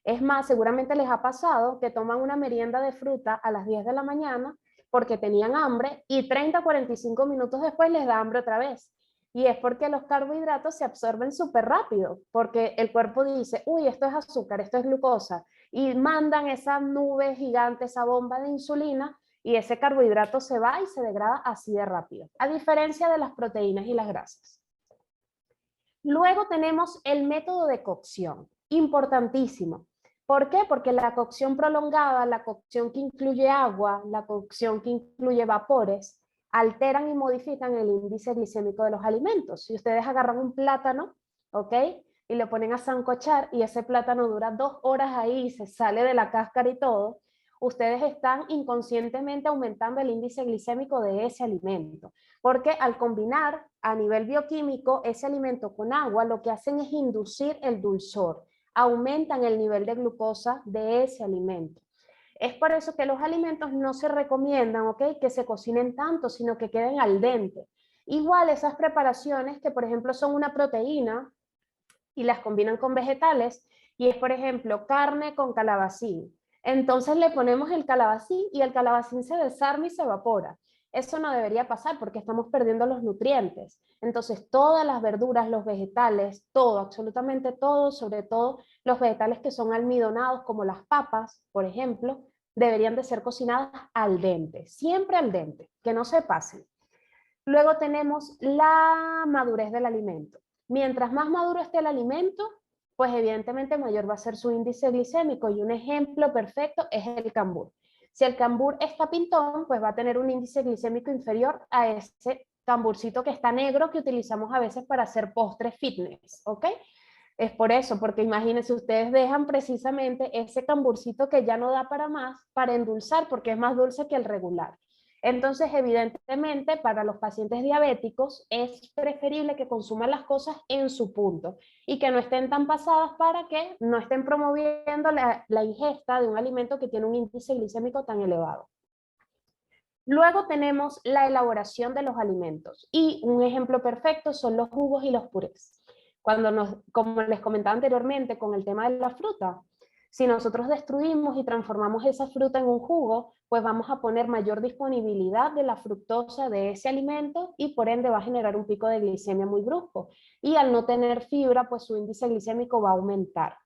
Es más, seguramente les ha pasado que toman una merienda de fruta a las 10 de la mañana porque tenían hambre y 30 a 45 minutos después les da hambre otra vez. Y es porque los carbohidratos se absorben súper rápido, porque el cuerpo dice, uy, esto es azúcar, esto es glucosa, y mandan esa nube gigante, esa bomba de insulina, y ese carbohidrato se va y se degrada así de rápido, a diferencia de las proteínas y las grasas. Luego tenemos el método de cocción, importantísimo. ¿Por qué? Porque la cocción prolongada, la cocción que incluye agua, la cocción que incluye vapores, alteran y modifican el índice glicémico de los alimentos. Si ustedes agarran un plátano, ¿ok?, y lo ponen a sancochar y ese plátano dura 2 horas ahí y se sale de la cáscara y todo, ustedes están inconscientemente aumentando el índice glicémico de ese alimento. Porque al combinar a nivel bioquímico ese alimento con agua, lo que hacen es inducir el dulzor, aumentan el nivel de glucosa de ese alimento. Es por eso que los alimentos no se recomiendan, ¿ok?, que se cocinen tanto, sino que queden al dente. Igual esas preparaciones que, por ejemplo, son una proteína y las combinan con vegetales, y es, por ejemplo, carne con calabacín. Entonces le ponemos el calabacín y el calabacín se desarma y se evapora. Eso no debería pasar porque estamos perdiendo los nutrientes. Entonces todas las verduras, los vegetales, todo, absolutamente todo, sobre todo los vegetales que son almidonados como las papas, por ejemplo, deberían de ser cocinadas al dente, siempre al dente, que no se pasen. Luego tenemos la madurez del alimento. Mientras más maduro esté el alimento, pues evidentemente mayor va a ser su índice glicémico y un ejemplo perfecto es el cambur. Si el cambur está pintón, pues va a tener un índice glicémico inferior a ese camburcito que está negro que utilizamos a veces para hacer postres fitness, ¿ok? Es por eso, porque imagínense, ustedes dejan precisamente ese camburcito que ya no da para más, para endulzar, porque es más dulce que el regular. Entonces, evidentemente, para los pacientes diabéticos es preferible que consuman las cosas en su punto y que no estén tan pasadas para que no estén promoviendo la ingesta de un alimento que tiene un índice glicémico tan elevado. Luego tenemos la elaboración de los alimentos y un ejemplo perfecto son los jugos y los purés. Como les comentaba anteriormente con el tema de la fruta, si nosotros destruimos y transformamos esa fruta en un jugo, pues vamos a poner mayor disponibilidad de la fructosa de ese alimento y por ende va a generar un pico de glicemia muy brusco. Y al no tener fibra, pues su índice glicémico va a aumentar.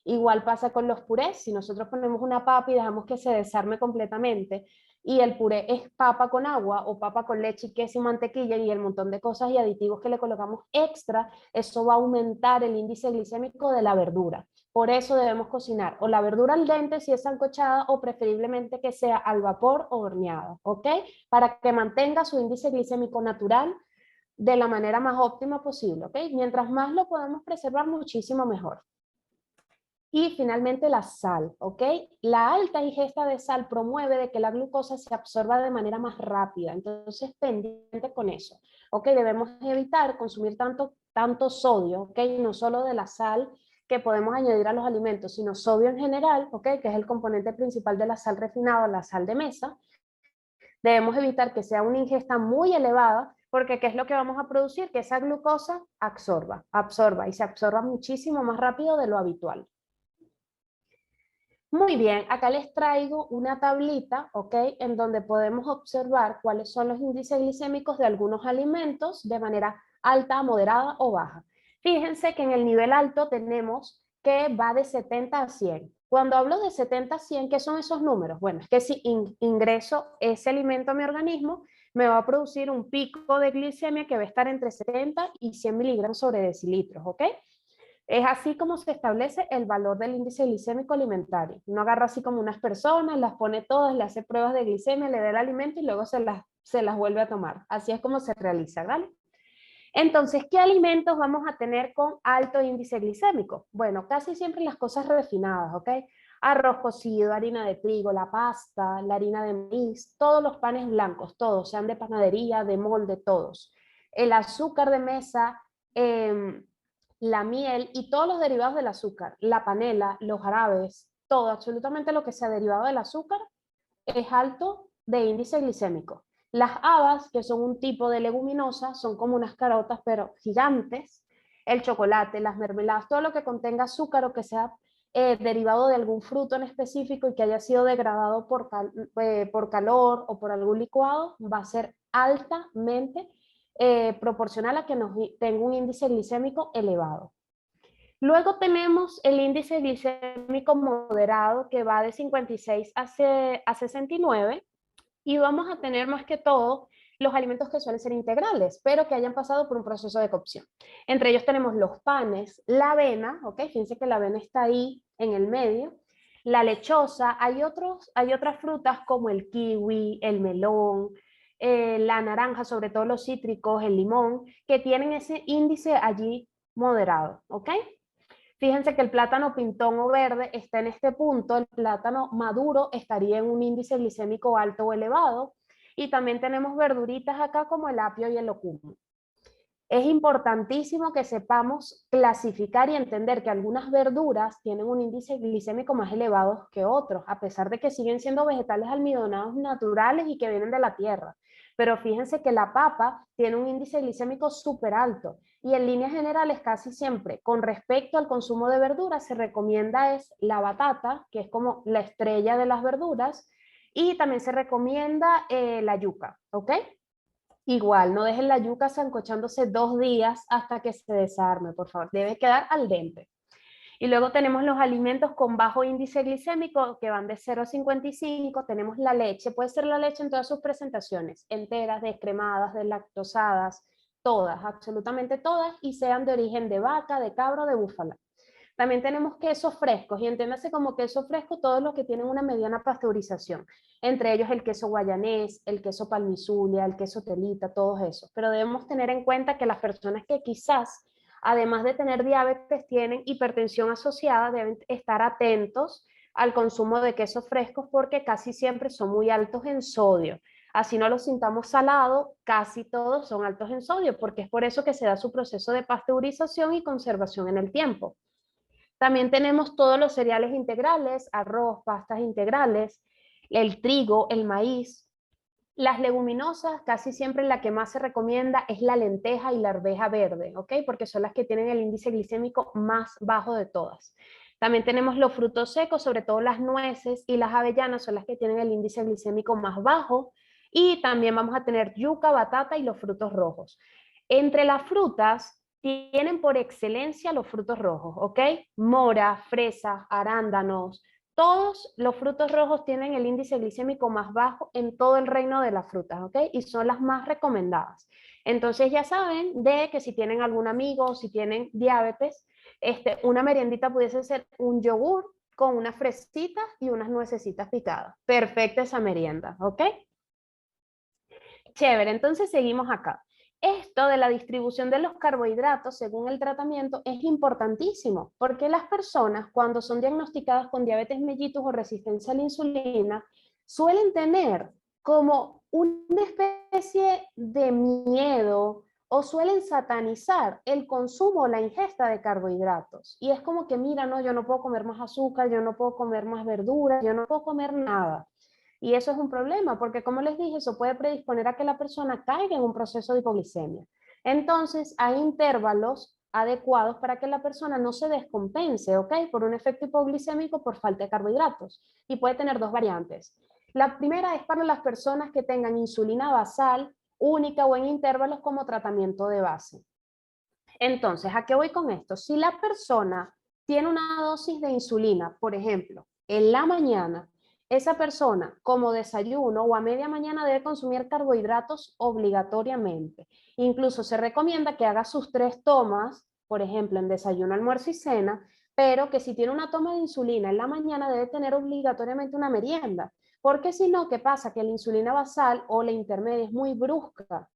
Igual pasa con los purés, si nosotros ponemos una papa y dejamos que se desarme completamente, y el puré es papa con agua o papa con leche y queso y mantequilla y el montón de cosas y aditivos que le colocamos extra, eso va a aumentar el índice glicémico de la verdura. Por eso debemos cocinar o la verdura al dente si es sancochada o preferiblemente que sea al vapor o horneada, ¿ok? Para que mantenga su índice glicémico natural de la manera más óptima posible, ¿ok? Mientras más lo podemos preservar, muchísimo mejor. Y finalmente la sal, ¿ok? La alta ingesta de sal promueve de que la glucosa se absorba de manera más rápida, entonces pendiente con eso, ¿ok? Debemos evitar consumir tanto sodio, ¿ok? No solo de la sal que podemos añadir a los alimentos, sino sodio en general, ¿ok? Que es el componente principal de la sal refinada, la sal de mesa. Debemos evitar que sea una ingesta muy elevada, porque ¿qué es lo que vamos a producir? Que esa glucosa absorba y se absorba muchísimo más rápido de lo habitual. Muy bien, acá les traigo una tablita, ¿ok? En donde podemos observar cuáles son los índices glicémicos de algunos alimentos de manera alta, moderada o baja. Fíjense que en el nivel alto tenemos que va de 70 a 100. Cuando hablo de 70 a 100, ¿qué son esos números? Bueno, es que si ingreso ese alimento a mi organismo, me va a producir un pico de glicemia que va a estar entre 70 y 100 miligramos sobre decilitros, ¿ok? Es así como se establece el valor del índice glicémico alimentario. Uno agarra así como unas personas, las pone todas, le hace pruebas de glicemia, le da el alimento y luego se las vuelve a tomar. Así es como se realiza, ¿vale? Entonces, ¿qué alimentos vamos a tener con alto índice glicémico? Bueno, casi siempre las cosas refinadas, ¿ok? Arroz cocido, harina de trigo, la pasta, la harina de maíz, todos los panes blancos, todos, sean de panadería, de molde, todos. El azúcar de mesa, la miel y todos los derivados del azúcar, la panela, los jarabes, todo, absolutamente lo que sea derivado del azúcar es alto de índice glicémico. Las habas, que son un tipo de leguminosa, son como unas carotas pero gigantes. El chocolate, las mermeladas, todo lo que contenga azúcar o que sea derivado de algún fruto en específico y que haya sido degradado por calor o por algún licuado, va a ser altamente proporcional a que tenga un índice glicémico elevado. Luego tenemos el índice glicémico moderado que va de 56 a 69 y vamos a tener más que todo los alimentos que suelen ser integrales, pero que hayan pasado por un proceso de cocción. Entre ellos tenemos los panes, la avena, ¿ok? Fíjense que la avena está ahí en el medio, la lechosa, hay otras frutas como el kiwi, el melón, la naranja, sobre todo los cítricos, el limón, que tienen ese índice allí moderado, ¿ok? Fíjense que el plátano pintón o verde está en este punto, el plátano maduro estaría en un índice glicémico alto o elevado, y también tenemos verduritas acá como el apio y el locum. Es importantísimo que sepamos clasificar y entender que algunas verduras tienen un índice glicémico más elevado que otros, a pesar de que siguen siendo vegetales almidonados naturales y que vienen de la tierra. Pero fíjense que la papa tiene un índice glicémico súper alto y en líneas generales casi siempre con respecto al consumo de verduras se recomienda es la batata, que es como la estrella de las verduras, y también se recomienda la yuca, ¿ok? Igual, no dejen la yuca sancochándose 2 días hasta que se desarme, por favor. Debe quedar al dente. Y luego tenemos los alimentos con bajo índice glicémico que van de 0 a 55. Tenemos la leche. Puede ser la leche en todas sus presentaciones. Enteras, descremadas, deslactosadas, todas, absolutamente todas. Y sean de origen de vaca, de cabra o de búfala. También tenemos quesos frescos, y entiéndase como queso fresco todos los que tienen una mediana pasteurización, entre ellos el queso guayanés, el queso palmizulia, el queso telita, todos esos. Pero debemos tener en cuenta que las personas que quizás, además de tener diabetes, tienen hipertensión asociada, deben estar atentos al consumo de quesos frescos porque casi siempre son muy altos en sodio. Así no los sintamos salados, casi todos son altos en sodio, porque es por eso que se da su proceso de pasteurización y conservación en el tiempo. También tenemos todos los cereales integrales, arroz, pastas integrales, el trigo, el maíz. Las leguminosas, casi siempre la que más se recomienda es la lenteja y la arveja verde, ¿ok? Porque son las que tienen el índice glicémico más bajo de todas. También tenemos los frutos secos, sobre todo las nueces y las avellanas son las que tienen el índice glicémico más bajo. Y también vamos a tener yuca, batata y los frutos rojos. Entre las frutas tienen por excelencia los frutos rojos, ¿ok? Mora, fresa, arándanos, todos los frutos rojos tienen el índice glicémico más bajo en todo el reino de las frutas, ¿ok? Y son las más recomendadas. Entonces ya saben de que si tienen algún amigo o si tienen diabetes, una meriendita pudiese ser un yogur con unas fresitas y unas nuecesitas picadas. Perfecta esa merienda, ¿ok? Chévere, entonces seguimos acá. Esto de la distribución de los carbohidratos según el tratamiento es importantísimo, porque las personas cuando son diagnosticadas con diabetes mellitus o resistencia a la insulina, suelen tener como una especie de miedo o suelen satanizar el consumo o la ingesta de carbohidratos. Y es como que, mira, no, yo no puedo comer más azúcar, yo no puedo comer más verduras, yo no puedo comer nada. Y eso es un problema, porque como les dije, eso puede predisponer a que la persona caiga en un proceso de hipoglicemia. Entonces, hay intervalos adecuados para que la persona no se descompense, ¿ok? Por un efecto hipoglicémico por falta de carbohidratos. Y puede tener dos variantes. La primera es para las personas que tengan insulina basal, única o en intervalos como tratamiento de base. Entonces, ¿a qué voy con esto? Si la persona tiene una dosis de insulina, por ejemplo, en la mañana, esa persona como desayuno o a media mañana debe consumir carbohidratos obligatoriamente. Incluso se recomienda que haga sus 3 tomas, por ejemplo, en desayuno, almuerzo y cena, pero que si tiene una toma de insulina en la mañana debe tener obligatoriamente una merienda. Porque si no, ¿qué pasa? Que la insulina basal o la intermedia es muy brusca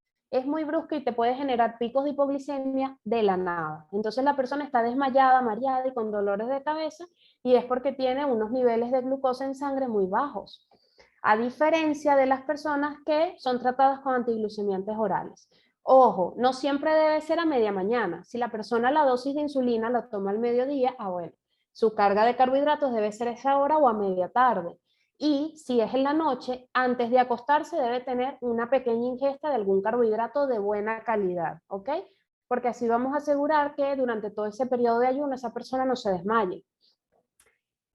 y te puede generar picos de hipoglicemia de la nada. Entonces la persona está desmayada, mareada y con dolores de cabeza y es porque tiene unos niveles de glucosa en sangre muy bajos. A diferencia de las personas que son tratadas con antiglucemiantes orales. Ojo, no siempre debe ser a media mañana. Si la persona la dosis de insulina la toma al mediodía, bueno, su carga de carbohidratos debe ser esa hora o a media tarde. Y si es en la noche, antes de acostarse debe tener una pequeña ingesta de algún carbohidrato de buena calidad, ¿ok? Porque así vamos a asegurar que durante todo ese periodo de ayuno esa persona no se desmaye.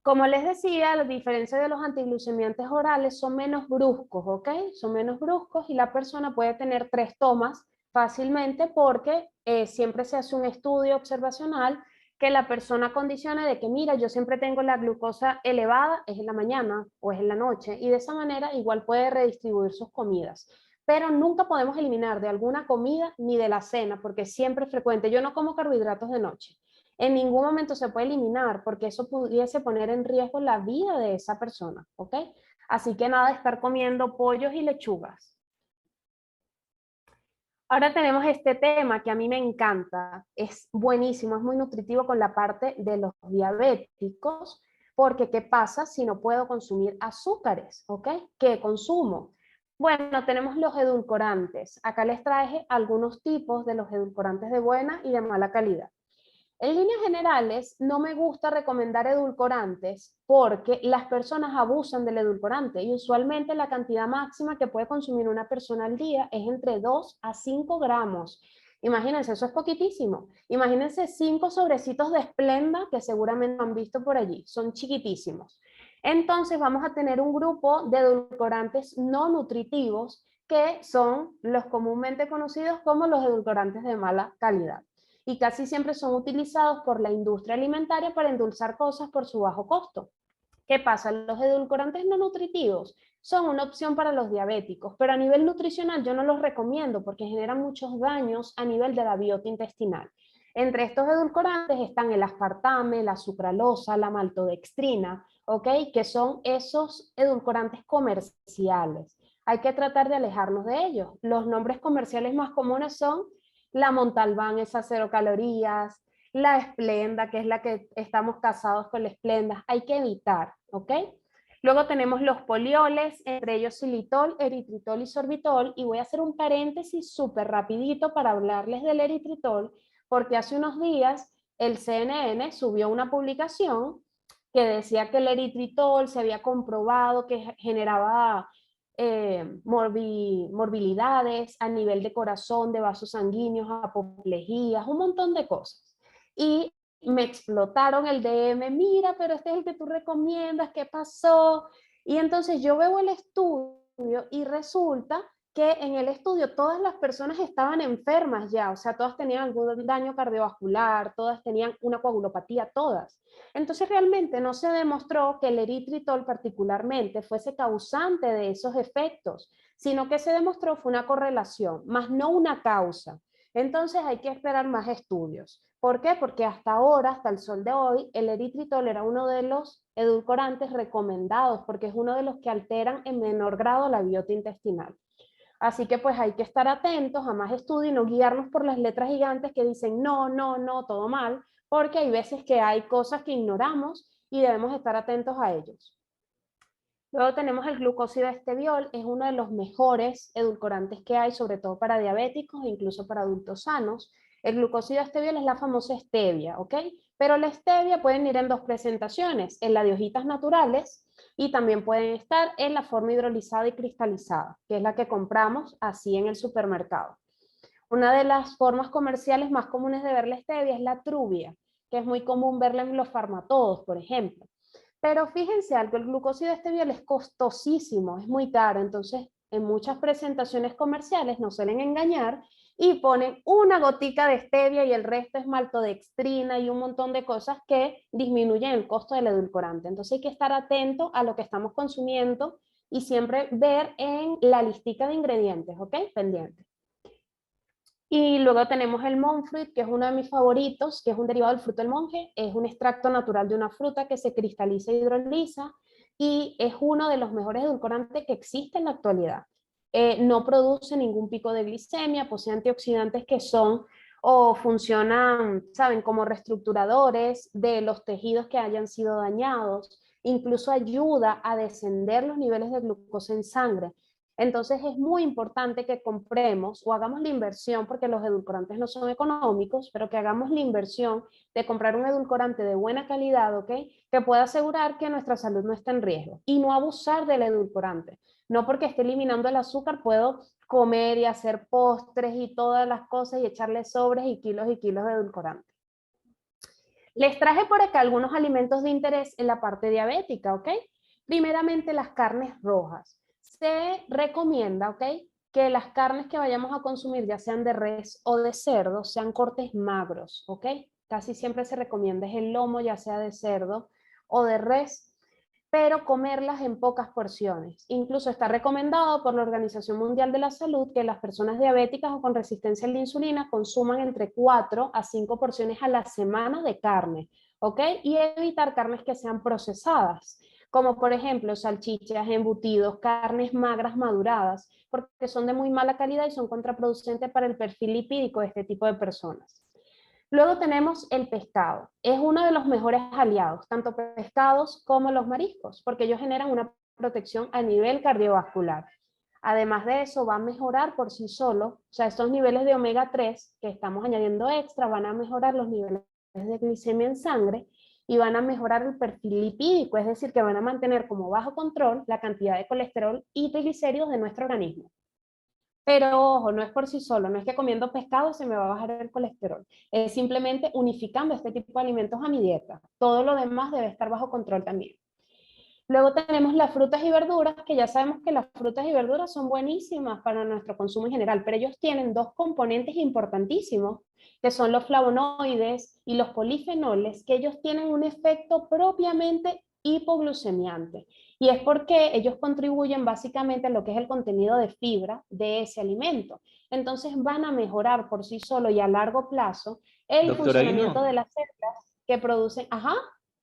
Como les decía, la diferencia de los antiglucemiantes orales son menos bruscos, ¿ok? Son menos bruscos y la persona puede tener 3 tomas fácilmente porque siempre se hace un estudio observacional que la persona condicione de que, mira, yo siempre tengo la glucosa elevada, es en la mañana o es en la noche, y de esa manera igual puede redistribuir sus comidas. Pero nunca podemos eliminar de alguna comida ni de la cena, porque siempre es frecuente. Yo no como carbohidratos de noche. En ningún momento se puede eliminar, porque eso pudiese poner en riesgo la vida de esa persona, ¿ok? Así que nada de estar comiendo pollos y lechugas. Ahora tenemos este tema que a mí me encanta, es buenísimo, es muy nutritivo con la parte de los diabéticos, porque ¿qué pasa si no puedo consumir azúcares? ¿Ok? ¿Qué consumo? Bueno, tenemos los edulcorantes. Acá les traje algunos tipos de los edulcorantes de buena y de mala calidad. En líneas generales, no me gusta recomendar edulcorantes porque las personas abusan del edulcorante y usualmente la cantidad máxima que puede consumir una persona al día es entre 2 a 5 gramos. Imagínense, eso es poquitísimo. Imagínense 5 sobrecitos de Splenda que seguramente han visto por allí, son chiquitísimos. Entonces vamos a tener un grupo de edulcorantes no nutritivos que son los comúnmente conocidos como los edulcorantes de mala calidad. Y casi siempre son utilizados por la industria alimentaria para endulzar cosas por su bajo costo. ¿Qué pasa? Los edulcorantes no nutritivos son una opción para los diabéticos, pero a nivel nutricional yo no los recomiendo porque generan muchos daños a nivel de la biota intestinal. Entre estos edulcorantes están el aspartame, la sucralosa, la maltodextrina, ¿ok? Que son esos edulcorantes comerciales. Hay que tratar de alejarnos de ellos. Los nombres comerciales más comunes son la Montalbán, esa 0 calorías, la Esplenda, que es la que estamos casados con la Esplenda. Hay que evitar, ¿ok? Luego tenemos los polioles, entre ellos xilitol, eritritol y sorbitol, y voy a hacer un paréntesis súper rapidito para hablarles del eritritol, porque hace unos días el CNN subió una publicación que decía que el eritritol se había comprobado que generaba morbilidades a nivel de corazón, de vasos sanguíneos, apoplejías, un montón de cosas. Y me explotaron el DM, mira, pero este es el que tú recomiendas, ¿qué pasó? Y entonces yo veo el estudio y resulta que en el estudio todas las personas estaban enfermas ya, o sea, todas tenían algún daño cardiovascular, todas tenían una coagulopatía, todas. Entonces realmente no se demostró que el eritritol particularmente fuese causante de esos efectos, sino que se demostró fue una correlación, más no una causa. Entonces hay que esperar más estudios. ¿Por qué? Porque hasta ahora, hasta el sol de hoy, el eritritol era uno de los edulcorantes recomendados, porque es uno de los que alteran en menor grado la biota intestinal. Así que pues hay que estar atentos a más estudios y no guiarnos por las letras gigantes que dicen no, no, no, todo mal, porque hay veces que hay cosas que ignoramos y debemos estar atentos a ellos. Luego tenemos el glucósido esteviol, es uno de los mejores edulcorantes que hay, sobre todo para diabéticos e incluso para adultos sanos. El glucósido esteviol es la famosa stevia, ¿ok? Pero la stevia pueden ir en dos presentaciones, en la de hojitas naturales y también pueden estar en la forma hidrolizada y cristalizada, que es la que compramos así en el supermercado. Una de las formas comerciales más comunes de ver la stevia es la truvia, que es muy común verla en los farmatodos, por ejemplo. Pero fíjense algo, el glucósido esteviol es costosísimo, es muy caro, entonces en muchas presentaciones comerciales nos suelen engañar y ponen una gotica de stevia y el resto es maltodextrina y un montón de cosas que disminuyen el costo del edulcorante. Entonces hay que estar atento a lo que estamos consumiendo y siempre ver en la listica de ingredientes, ¿ok? Pendiente. Y luego tenemos el monk fruit, que es uno de mis favoritos, que es un derivado del fruto del monje, es un extracto natural de una fruta que se cristaliza e hidroliza y es uno de los mejores edulcorantes que existe en la actualidad. No produce ningún pico de glicemia, posee antioxidantes que son o funcionan, saben, como reestructuradores de los tejidos que hayan sido dañados, incluso ayuda a descender los niveles de glucosa en sangre. Entonces es muy importante que compremos o hagamos la inversión, porque los edulcorantes no son económicos, pero que hagamos la inversión de comprar un edulcorante de buena calidad, ¿ok? Que pueda asegurar que nuestra salud no esté en riesgo y no abusar del edulcorante. No porque esté eliminando el azúcar puedo comer y hacer postres y todas las cosas y echarle sobres y kilos de edulcorante. Les traje por acá algunos alimentos de interés en la parte diabética, ¿ok? Primeramente las carnes rojas. Se recomienda, ¿ok?, que las carnes que vayamos a consumir, ya sean de res o de cerdo, sean cortes magros, ¿ok? Casi siempre se recomienda es el lomo, ya sea de cerdo o de res, pero comerlas en pocas porciones. Incluso está recomendado por la Organización Mundial de la Salud que las personas diabéticas o con resistencia a la insulina consuman entre 4 a 5 porciones a la semana de carne, ¿ok? Y evitar carnes que sean procesadas, como por ejemplo salchichas, embutidos, carnes magras maduradas, porque son de muy mala calidad y son contraproducentes para el perfil lipídico de este tipo de personas. Luego tenemos el pescado. Es uno de los mejores aliados, tanto pescados como los mariscos, porque ellos generan una protección a nivel cardiovascular. Además de eso, va a mejorar por sí solo, o sea, estos niveles de omega 3 que estamos añadiendo extra van a mejorar los niveles de glicemia en sangre y van a mejorar el perfil lipídico, es decir, que van a mantener como bajo control la cantidad de colesterol y triglicéridos de nuestro organismo. Pero ojo, no es por sí solo, no es que comiendo pescado se me va a bajar el colesterol, es simplemente unificando este tipo de alimentos a mi dieta. Todo lo demás debe estar bajo control también. Luego tenemos las frutas y verduras, que ya sabemos que las frutas y verduras son buenísimas para nuestro consumo en general, pero ellos tienen dos componentes importantísimos, que son los flavonoides y los polifenoles, que ellos tienen un efecto propiamente hipoglucemiante. Y es porque ellos contribuyen básicamente a lo que es el contenido de fibra de ese alimento. Entonces van a mejorar por sí solo y a largo plazo el Doctora funcionamiento de Guino, las células que producen, ajá,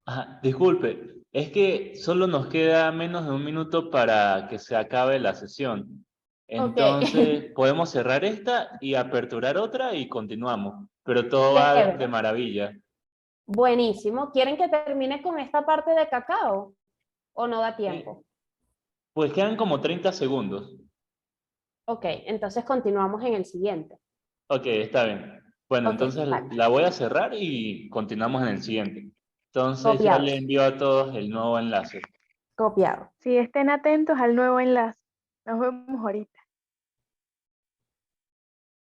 ajá, disculpe, es que solo nos queda menos de un minuto para que se acabe la sesión. ok, Entonces, podemos cerrar esta y aperturar otra y continuamos. Pero todo va de chévere, maravilla. buenísimo. ¿Quieren que termine con esta parte de cacao o no da Eh, tiempo? Pues quedan como 30 segundos. Ok, entonces continuamos en el siguiente. Ok, está bien. Bueno, Ok, entonces vale, la voy a cerrar y continuamos en el siguiente. Entonces ya copiado, le envío a todos el nuevo enlace. copiado. Sí, estén atentos al nuevo enlace. Nos vemos ahorita.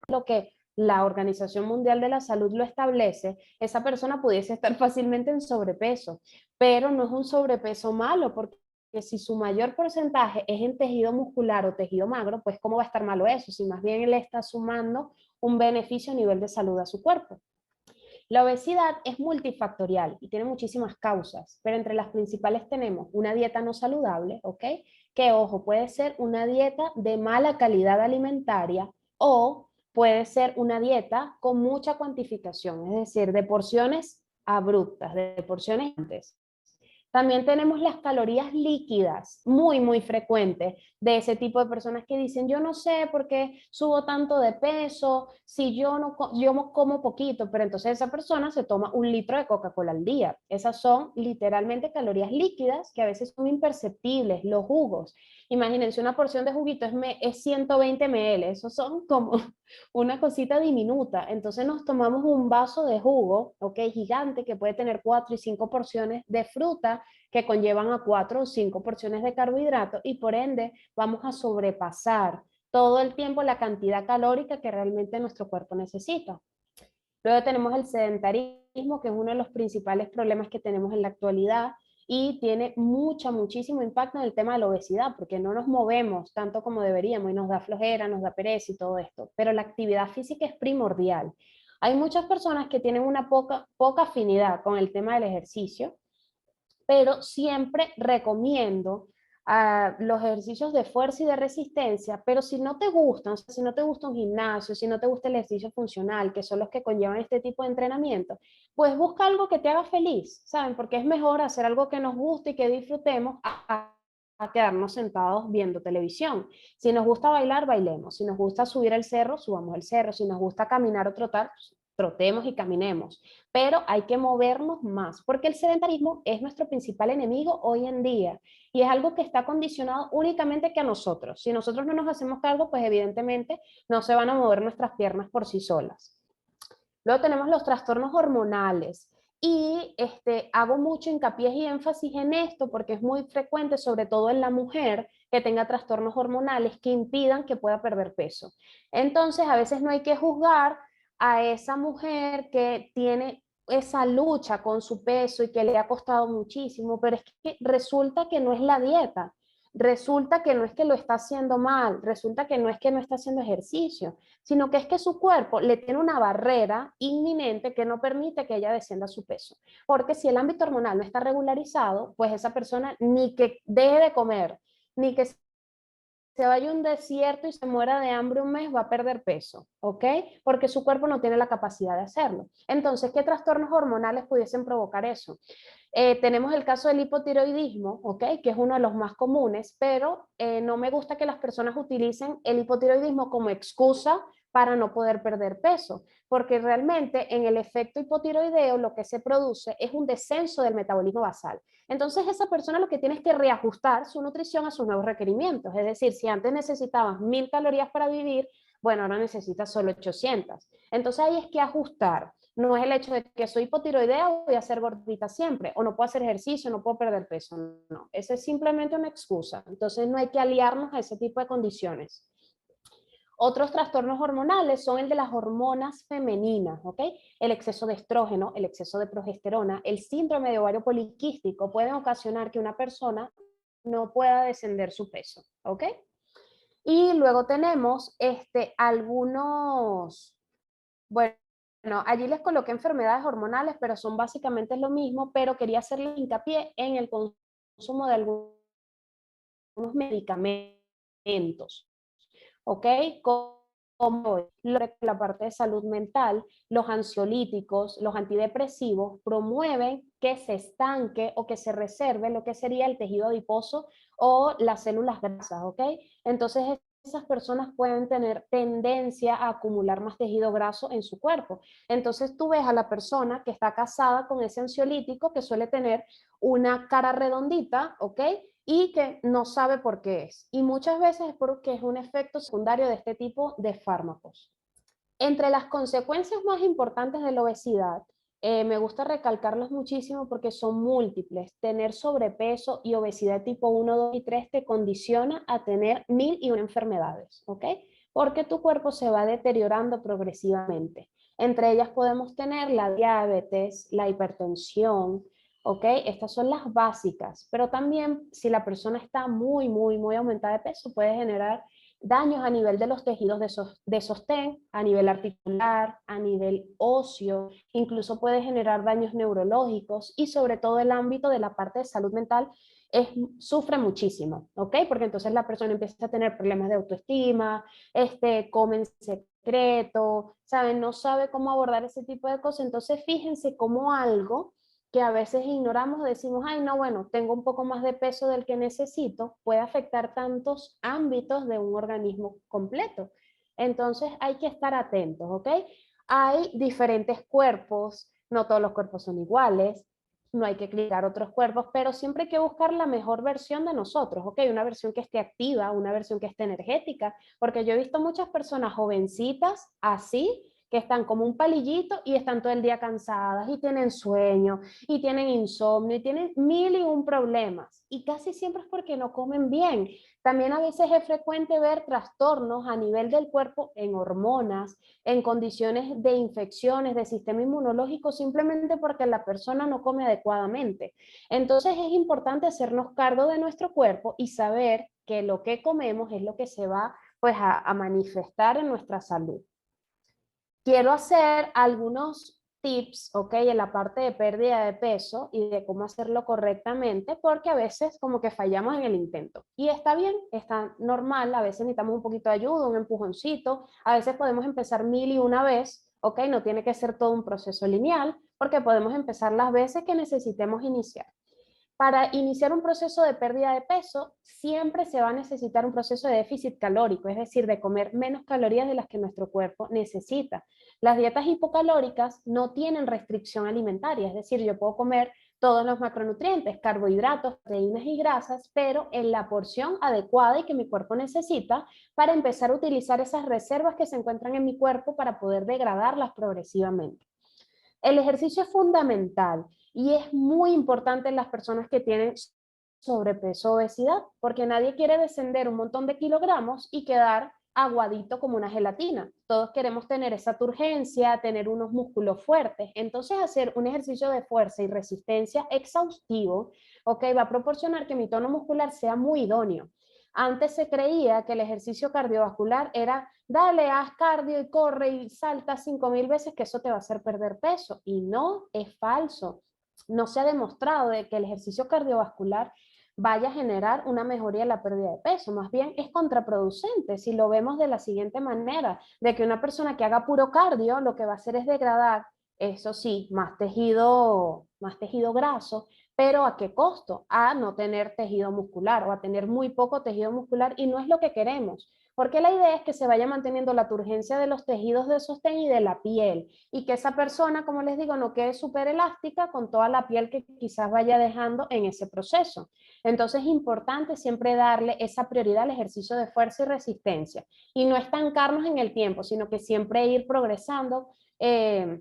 Lo que la Organización Mundial de la Salud lo establece, esa persona pudiese estar fácilmente en sobrepeso, pero no es un sobrepeso malo, porque si su mayor porcentaje es en tejido muscular o tejido magro, pues ¿cómo va a estar malo eso? Si más bien él está sumando un beneficio a nivel de salud a su cuerpo. La obesidad es multifactorial y tiene muchísimas causas, pero entre las principales tenemos una dieta no saludable, ¿ok? Que, ojo, puede ser una dieta de mala calidad alimentaria o puede ser una dieta con mucha cuantificación, es decir, de porciones abruptas, de porciones antes. También tenemos las calorías líquidas, muy, muy frecuentes, de ese tipo de personas que dicen, yo no sé por qué subo tanto de peso, si yo no yo como poquito, pero entonces esa persona se toma 1 litro de Coca-Cola al día. Esas son literalmente calorías líquidas que a veces son imperceptibles, los jugos. Imagínense, una porción de juguito es 120 ml, esos son como una cosita diminuta. Entonces nos tomamos un vaso de jugo, ok, gigante, que puede tener 4 y 5 porciones de fruta que conllevan a 4 o 5 porciones de carbohidratos y por ende vamos a sobrepasar todo el tiempo la cantidad calórica que realmente nuestro cuerpo necesita. Luego tenemos el sedentarismo, que es uno de los principales problemas que tenemos en la actualidad y tiene muchísimo impacto en el tema de la obesidad, porque no nos movemos tanto como deberíamos y nos da flojera, nos da pereza y todo esto. Pero la actividad física es primordial. Hay muchas personas que tienen una poca afinidad con el tema del ejercicio, pero siempre recomiendo los ejercicios de fuerza y de resistencia, pero si no te gustan, o sea, si no te gusta un gimnasio, si no te gusta el ejercicio funcional, que son los que conllevan este tipo de entrenamiento, pues busca algo que te haga feliz, ¿saben? Porque es mejor hacer algo que nos guste y que disfrutemos a quedarnos sentados viendo televisión. Si nos gusta bailar, bailemos. Si nos gusta subir el cerro, subamos el cerro. Si nos gusta caminar o trotar, trotemos y caminemos, pero hay que movernos más, porque el sedentarismo es nuestro principal enemigo hoy en día y es algo que está condicionado únicamente que a nosotros. Si nosotros no nos hacemos cargo, pues evidentemente no se van a mover nuestras piernas por sí solas. Luego tenemos los trastornos hormonales. Y hago mucho hincapié y énfasis en esto porque es muy frecuente, sobre todo en la mujer, que tenga trastornos hormonales que impidan que pueda perder peso. Entonces, a veces no hay que juzgar a esa mujer que tiene esa lucha con su peso y que le ha costado muchísimo, pero es que resulta que no es la dieta, resulta que no es que lo está haciendo mal, resulta que no es que no está haciendo ejercicio, sino que es que su cuerpo le tiene una barrera inminente que no permite que ella descienda su peso. Porque si el ámbito hormonal no está regularizado, pues esa persona ni que deje de comer, ni que se vaya a un desierto y se muera de hambre un mes, va a perder peso, ¿ok? Porque su cuerpo no tiene la capacidad de hacerlo. Entonces, ¿qué trastornos hormonales pudiesen provocar eso? Tenemos el caso del hipotiroidismo, ¿ok? Que es uno de los más comunes, pero no me gusta que las personas utilicen el hipotiroidismo como excusa para no poder perder peso, porque realmente en el efecto hipotiroideo lo que se produce es un descenso del metabolismo basal. Entonces esa persona lo que tiene es que reajustar su nutrición a sus nuevos requerimientos, es decir, si antes necesitabas 1000 calorías para vivir, bueno, ahora necesitas solo 800. Entonces ahí es que ajustar. No es el hecho de que soy hipotiroidea, voy a ser gordita siempre, o no puedo hacer ejercicio, no puedo perder peso. No, esa es simplemente una excusa. Entonces no hay que aliarnos a ese tipo de condiciones. Otros trastornos hormonales son el de las hormonas femeninas, ¿ok? El exceso de estrógeno, el exceso de progesterona, el síndrome de ovario poliquístico pueden ocasionar que una persona no pueda descender su peso, ¿ok? Y luego tenemos algunos, bueno, allí les coloqué enfermedades hormonales, pero son básicamente lo mismo, pero quería hacerle hincapié en el consumo consumo de algunos medicamentos, ¿ok? Como la parte de salud mental, los ansiolíticos, los antidepresivos promueven que se estanque o que se reserve lo que sería el tejido adiposo o las células grasas, ¿ok? Entonces esas personas pueden tener tendencia a acumular más tejido graso en su cuerpo. Entonces tú ves a la persona que está casada con ese ansiolítico que suele tener una cara redondita, ¿ok? Y que no sabe por qué es. Y muchas veces es porque es un efecto secundario de este tipo de fármacos. Entre las consecuencias más importantes de la obesidad, me gusta recalcarlas muchísimo porque son múltiples. Tener sobrepeso y obesidad tipo 1, 2 y 3 te condiciona a tener 1001 enfermedades, ¿ok? Porque tu cuerpo se va deteriorando progresivamente. Entre ellas podemos tener la diabetes, la hipertensión, ¿ok? Estas son las básicas, pero también si la persona está muy aumentada de peso, puede generar daños a nivel de los tejidos de sostén, a nivel articular, a nivel óseo, incluso puede generar daños neurológicos y sobre todo el ámbito de la parte de salud mental sufre muchísimo, ¿ok? Porque entonces la persona empieza a tener problemas de autoestima, come en secreto, ¿saben? No sabe cómo abordar ese tipo de cosas, entonces fíjense cómo algo que a veces ignoramos, decimos, ay, no, bueno, tengo un poco más de peso del que necesito, puede afectar tantos ámbitos de un organismo completo. Entonces hay que estar atentos, ¿ok? Hay diferentes cuerpos, no todos los cuerpos son iguales, no hay que criticar otros cuerpos, pero siempre hay que buscar la mejor versión de nosotros, ¿ok? Una versión que esté activa, una versión que esté energética, porque yo he visto muchas personas jovencitas así, que están como un palillito y están todo el día cansadas y tienen sueño y tienen insomnio y tienen 1001 problemas. Y casi siempre es porque no comen bien. También a veces es frecuente ver trastornos a nivel del cuerpo en hormonas, en condiciones de infecciones del sistema inmunológico, simplemente porque la persona no come adecuadamente. Entonces es importante hacernos cargo de nuestro cuerpo y saber que lo que comemos es lo que se va pues a manifestar en nuestra salud. Quiero hacer algunos tips, ¿ok? En la parte de pérdida de peso y de cómo hacerlo correctamente, porque a veces como que fallamos en el intento. Y está bien, está normal, a veces necesitamos un poquito de ayuda, un empujoncito, a veces podemos empezar 1001 vez, ¿ok? No tiene que ser todo un proceso lineal, porque podemos empezar las veces que necesitemos iniciar. Para iniciar un proceso de pérdida de peso, siempre se va a necesitar un proceso de déficit calórico, es decir, de comer menos calorías de las que nuestro cuerpo necesita. Las dietas hipocalóricas no tienen restricción alimentaria, es decir, yo puedo comer todos los macronutrientes, carbohidratos, proteínas y grasas, pero en la porción adecuada y que mi cuerpo necesita para empezar a utilizar esas reservas que se encuentran en mi cuerpo para poder degradarlas progresivamente. El ejercicio es fundamental y es muy importante en las personas que tienen sobrepeso o obesidad, porque nadie quiere descender un montón de kilogramos y quedar aguadito como una gelatina. Todos queremos tener esa turgencia, tener unos músculos fuertes. Entonces hacer un ejercicio de fuerza y resistencia exhaustivo, ¿ok? Va a proporcionar que mi tono muscular sea muy idóneo. Antes se creía que el ejercicio cardiovascular era, dale, haz cardio y corre y salta 5000 veces que eso te va a hacer perder peso. Y no, es falso. No se ha demostrado de que el ejercicio cardiovascular vaya a generar una mejoría en la pérdida de peso. Más bien es contraproducente si lo vemos de la siguiente manera, de que una persona que haga puro cardio lo que va a hacer es degradar, eso sí, más tejido graso, pero ¿a qué costo? A no tener tejido muscular o a tener muy poco tejido muscular y no es lo que queremos, porque la idea es que se vaya manteniendo la turgencia de los tejidos de sostén y de la piel y que esa persona, como les digo, no quede súper elástica con toda la piel que quizás vaya dejando en ese proceso. Entonces es importante siempre darle esa prioridad al ejercicio de fuerza y resistencia y no estancarnos en el tiempo, sino que siempre ir progresando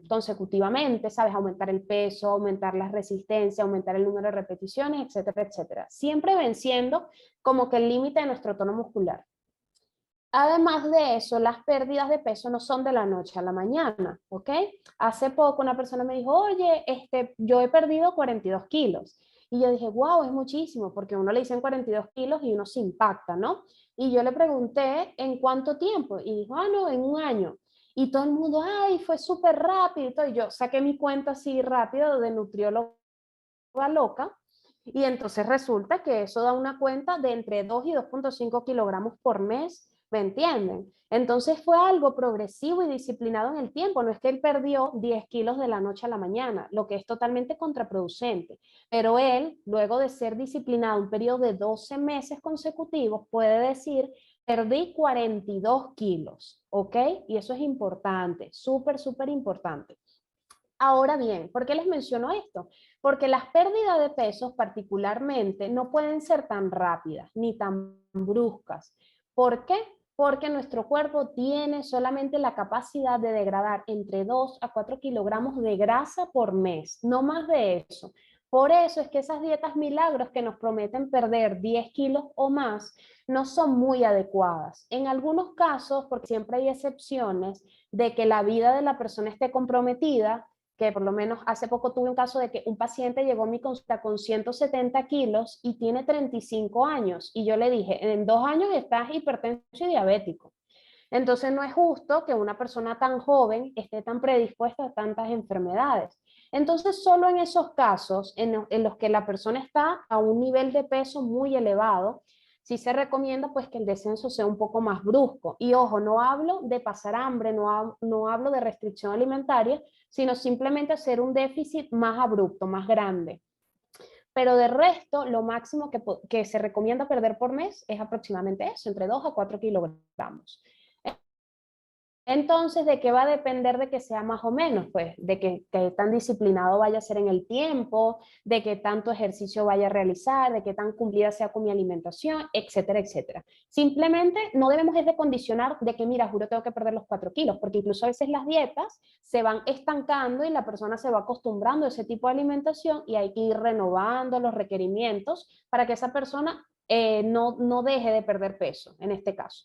consecutivamente, ¿sabes? Aumentar el peso, aumentar la resistencia, aumentar el número de repeticiones, etcétera, etcétera. Siempre venciendo como que el límite de nuestro tono muscular. Además de eso, las pérdidas de peso no son de la noche a la mañana, ¿ok? Hace poco una persona me dijo, oye, yo he perdido 42 kilos. Y yo dije, wow, es muchísimo, porque uno le dicen 42 kilos y uno se impacta, ¿no? Y yo le pregunté, ¿en cuánto tiempo? Y dijo, ah, no, en un año. Y todo el mundo, ay, fue súper rápido y todo. Y yo saqué mi cuenta así rápido de nutrióloga loca Y entonces resulta que eso da una cuenta de entre 2 y 2,5 kilogramos por mes, ¿me entienden? Entonces fue algo progresivo y disciplinado en el tiempo, no es que él perdió 10 kilos de la noche a la mañana, lo que es totalmente contraproducente. Pero él, luego de ser disciplinado un periodo de 12 meses consecutivos, puede decir, perdí 42 kilos, ¿ok? Y eso es importante, súper, súper importante. Ahora bien, ¿por qué les menciono esto? Porque las pérdidas de pesos particularmente no pueden ser tan rápidas ni tan bruscas. ¿Por qué? Porque nuestro cuerpo tiene solamente la capacidad de degradar entre 2 a 4 kilogramos de grasa por mes, no más de eso. Por eso es que esas dietas milagros que nos prometen perder 10 kilos o más no son muy adecuadas. En algunos casos, porque siempre hay excepciones de que la vida de la persona esté comprometida, que por lo menos hace poco tuve un caso de que un paciente llegó a mi consulta con 170 kilos y tiene 35 años. Y yo le dije, en 2 años estás hipertenso y diabético. Entonces no es justo que una persona tan joven esté tan predispuesta a tantas enfermedades. Entonces solo en esos casos en los que la persona está a un nivel de peso muy elevado, sí se recomienda pues que el descenso sea un poco más brusco. Y ojo, no hablo de pasar hambre, no hablo de restricción alimentaria, sino simplemente hacer un déficit más abrupto, más grande. Pero de resto, lo máximo que se recomienda perder por mes es aproximadamente eso, entre 2 a 4 kilogramos. Entonces, ¿de qué va a depender de que sea más o menos? Pues de que tan disciplinado vaya a ser en el tiempo, de qué tanto ejercicio vaya a realizar, de qué tan cumplida sea con mi alimentación, etcétera, etcétera. Simplemente no debemos de condicionar de que, mira, juro, tengo que perder los 4 kilos, porque incluso a veces las dietas se van estancando y la persona se va acostumbrando a ese tipo de alimentación y hay que ir renovando los requerimientos para que esa persona no deje de perder peso, en este caso.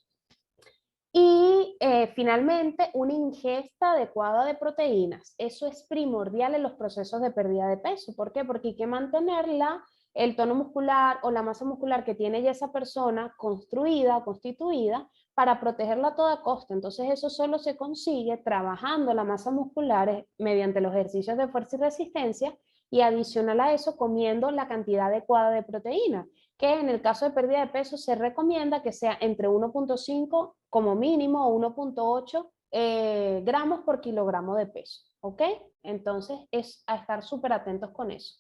Y finalmente, una ingesta adecuada de proteínas. Eso es primordial en los procesos de pérdida de peso. ¿Por qué? Porque hay que mantenerla, el tono muscular o la masa muscular que tiene ya esa persona construida, constituida, para protegerla a toda costa. Entonces eso solo se consigue trabajando la masa muscular mediante los ejercicios de fuerza y resistencia y adicional a eso comiendo la cantidad adecuada de proteína, que en el caso de pérdida de peso se recomienda que sea entre 1,5 como mínimo o 1,8 gramos por kilogramo de peso, ¿ok? Entonces es a estar súper atentos con eso.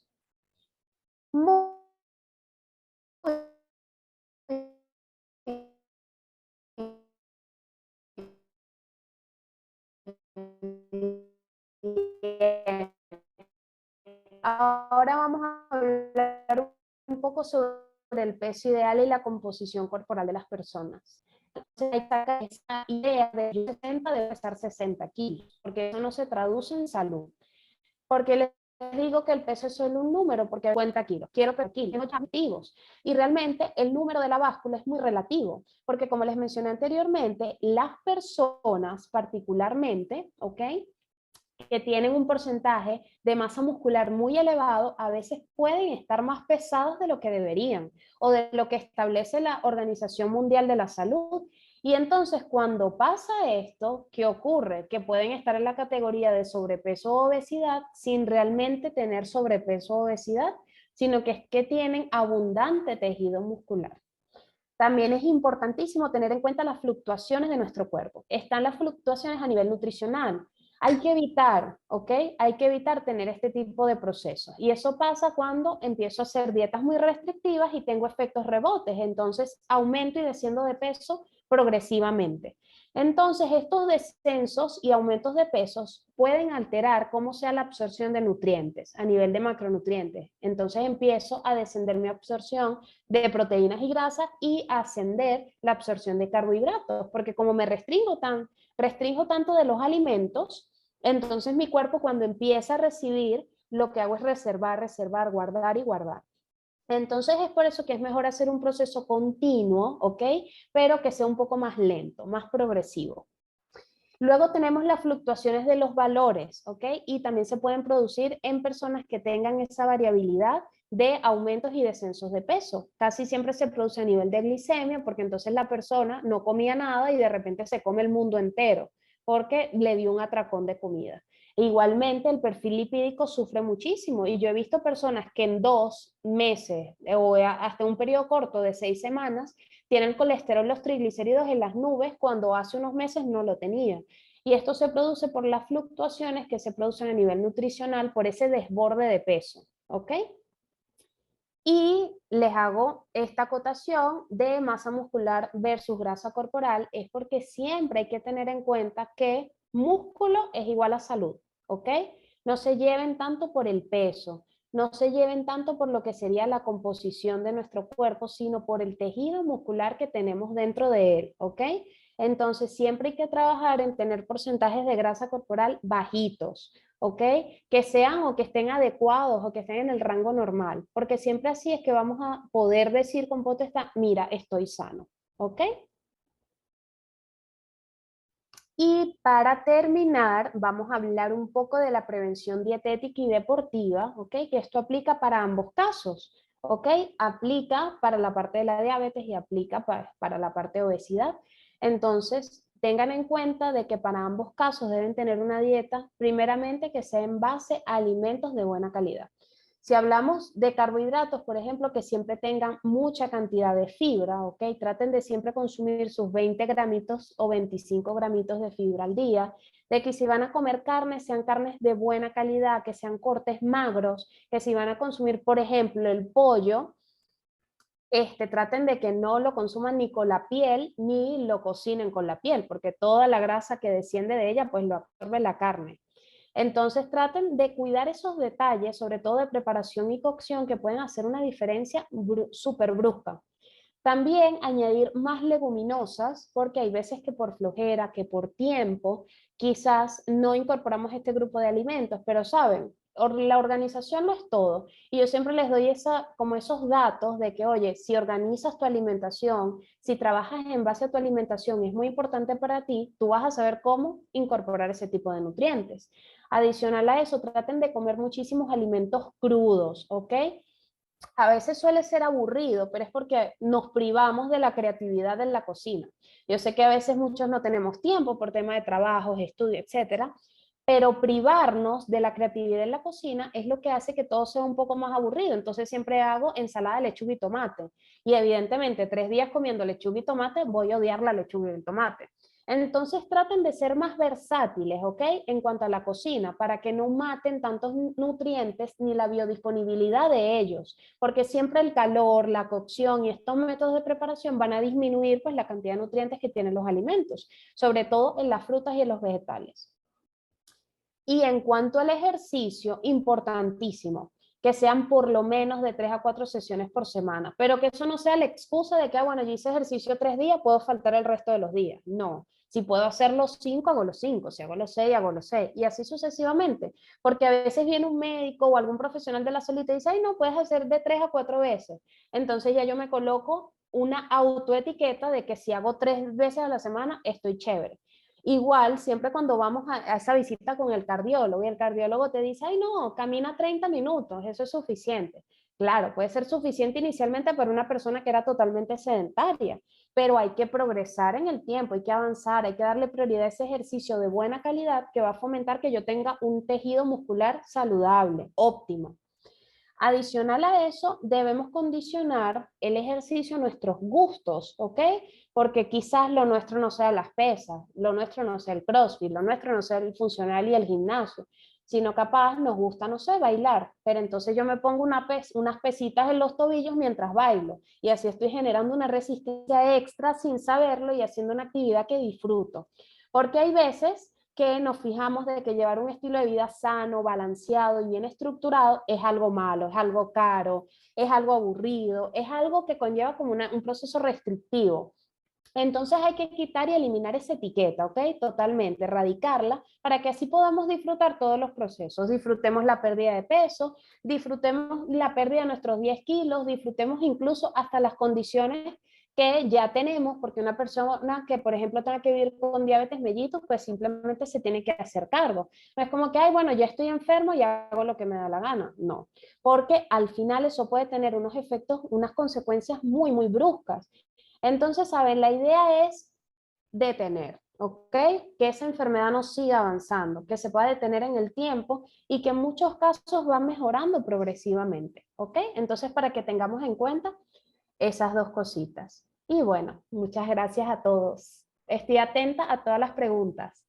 Muy bien. Ahora vamos a hablar un poco sobre el peso ideal y la composición corporal de las personas. Entonces, ahí está esa idea de 60 debe pesar 60 kilos, porque eso no se traduce en salud. Porque les digo que el peso es solo un número, porque 50 kilos, quiero perder kilos, tengo objetivos. Y realmente el número de la báscula es muy relativo, porque como les mencioné anteriormente, las personas particularmente, ¿ok?, que tienen un porcentaje de masa muscular muy elevado, a veces pueden estar más pesados de lo que deberían o de lo que establece la Organización Mundial de la Salud. Y entonces cuando pasa esto, ¿qué ocurre? Que pueden estar en la categoría de sobrepeso o obesidad sin realmente tener sobrepeso o obesidad, sino que es que tienen abundante tejido muscular. También es importantísimo tener en cuenta las fluctuaciones de nuestro cuerpo. Están las fluctuaciones a nivel nutricional. Hay que evitar, ¿ok? Hay que evitar tener este tipo de procesos. Y eso pasa cuando empiezo a hacer dietas muy restrictivas y tengo efectos rebotes. Entonces aumento y desciendo de peso progresivamente. Entonces estos descensos y aumentos de pesos pueden alterar cómo sea la absorción de nutrientes a nivel de macronutrientes. Entonces empiezo a descender mi absorción de proteínas y grasas y ascender la absorción de carbohidratos, porque como me restringo tanto de los alimentos, entonces mi cuerpo cuando empieza a recibir, lo que hago es reservar, guardar y guardar. Entonces es por eso que es mejor hacer un proceso continuo, ¿ok? Pero que sea un poco más lento, más progresivo. Luego tenemos las fluctuaciones de los valores, ¿ok? Y también se pueden producir en personas que tengan esa variabilidad de aumentos y descensos de peso. Casi siempre se produce a nivel de glicemia, porque entonces la persona no comía nada y de repente se come el mundo entero, porque le dio un atracón de comida. Igualmente, el perfil lipídico sufre muchísimo y yo he visto personas que en 2 meses o hasta un periodo corto de 6 semanas tienen colesterol, los triglicéridos en las nubes cuando hace unos meses no lo tenían. Y esto se produce por las fluctuaciones que se producen a nivel nutricional por ese desborde de peso, ¿ok? Y les hago esta acotación de masa muscular versus grasa corporal, es porque siempre hay que tener en cuenta que músculo es igual a salud, ¿ok? No se lleven tanto por el peso, no se lleven tanto por lo que sería la composición de nuestro cuerpo, sino por el tejido muscular que tenemos dentro de él, ¿ok? Entonces siempre hay que trabajar en tener porcentajes de grasa corporal bajitos, ¿ok? Que sean o que estén adecuados o que estén en el rango normal, porque siempre así es que vamos a poder decir con potestad, mira, estoy sano, ¿ok? Y para terminar, vamos a hablar un poco de la prevención dietética y deportiva, ¿ok? Que esto aplica para ambos casos, ¿ok? Aplica para la parte de la diabetes y aplica para la parte de obesidad. Entonces, tengan en cuenta de que para ambos casos deben tener una dieta, primeramente, que sea en base a alimentos de buena calidad. Si hablamos de carbohidratos, por ejemplo, que siempre tengan mucha cantidad de fibra, ¿ok? Traten de siempre consumir sus 20 gramitos o 25 gramitos de fibra al día, de que si van a comer carnes, sean carnes de buena calidad, que sean cortes magros, que si van a consumir, por ejemplo, el pollo, traten de que no lo consuman ni con la piel, ni lo cocinen con la piel, porque toda la grasa que desciende de ella, pues lo absorbe la carne. Entonces traten de cuidar esos detalles, sobre todo de preparación y cocción, que pueden hacer una diferencia súper brusca. También añadir más leguminosas, porque hay veces que por flojera, que por tiempo, quizás no incorporamos este grupo de alimentos, pero saben, la organización no es todo. Y yo siempre les doy como esos datos de que, oye, si organizas tu alimentación, si trabajas en base a tu alimentación, es muy importante para ti, tú vas a saber cómo incorporar ese tipo de nutrientes. Adicional a eso, traten de comer muchísimos alimentos crudos, ¿ok? A veces suele ser aburrido, pero es porque nos privamos de la creatividad en la cocina. Yo sé que a veces muchos no tenemos tiempo por tema de trabajos, estudio, etcétera, pero privarnos de la creatividad en la cocina es lo que hace que todo sea un poco más aburrido. Entonces siempre hago ensalada de lechuga y tomate. Y evidentemente 3 días comiendo lechuga y tomate, voy a odiar la lechuga y el tomate. Entonces traten de ser más versátiles, ¿ok? En cuanto a la cocina, para que no maten tantos nutrientes ni la biodisponibilidad de ellos, porque siempre el calor, la cocción y estos métodos de preparación van a disminuir pues la cantidad de nutrientes que tienen los alimentos, sobre todo en las frutas y en los vegetales. Y en cuanto al ejercicio, importantísimo, que sean por lo menos de 3 a 4 sesiones por semana, pero que eso no sea la excusa de que, bueno, yo hice ejercicio 3 días, puedo faltar el resto de los días. No, si puedo hacer los 5, hago los 5, si hago los 6, hago los 6, y así sucesivamente, porque a veces viene un médico o algún profesional de la salud y te dice, ay, no, puedes hacer de 3 a 4 veces. Entonces ya yo me coloco una autoetiqueta de que si hago 3 veces a la semana, estoy chévere. Igual, siempre cuando vamos a esa visita con el cardiólogo y el cardiólogo te dice, ay no, camina 30 minutos, eso es suficiente. Claro, puede ser suficiente inicialmente para una persona que era totalmente sedentaria, pero hay que progresar en el tiempo, hay que avanzar, hay que darle prioridad a ese ejercicio de buena calidad que va a fomentar que yo tenga un tejido muscular saludable, óptimo. Adicional a eso, debemos condicionar el ejercicio a nuestros gustos, ¿ok? Porque quizás lo nuestro no sea las pesas, lo nuestro no sea el CrossFit, lo nuestro no sea el funcional y el gimnasio, sino capaz nos gusta, no sé, bailar, pero entonces yo me pongo unas pesitas en los tobillos mientras bailo y así estoy generando una resistencia extra sin saberlo y haciendo una actividad que disfruto. Porque hay veces que nos fijamos de que llevar un estilo de vida sano, balanceado y bien estructurado es algo malo, es algo caro, es algo aburrido, es algo que conlleva como un proceso restrictivo. Entonces hay que quitar y eliminar esa etiqueta, ¿ok? Totalmente, erradicarla para que así podamos disfrutar todos los procesos. Disfrutemos la pérdida de peso, disfrutemos la pérdida de nuestros 10 kilos, disfrutemos incluso hasta las condiciones que ya tenemos, porque una persona que, por ejemplo, tenga que vivir con diabetes mellitus, pues simplemente se tiene que hacer cargo. No es como que, ay, bueno, ya estoy enfermo y hago lo que me da la gana. No, porque al final eso puede tener unos efectos, unas consecuencias muy, muy bruscas. Entonces, ¿saben? La idea es detener. ¿ok? Que esa enfermedad no siga avanzando, que se pueda detener en el tiempo y que en muchos casos va mejorando progresivamente, ¿ok? Entonces, para que tengamos en cuenta esas dos cositas. Y bueno, muchas gracias a todos. Estoy atenta a todas las preguntas.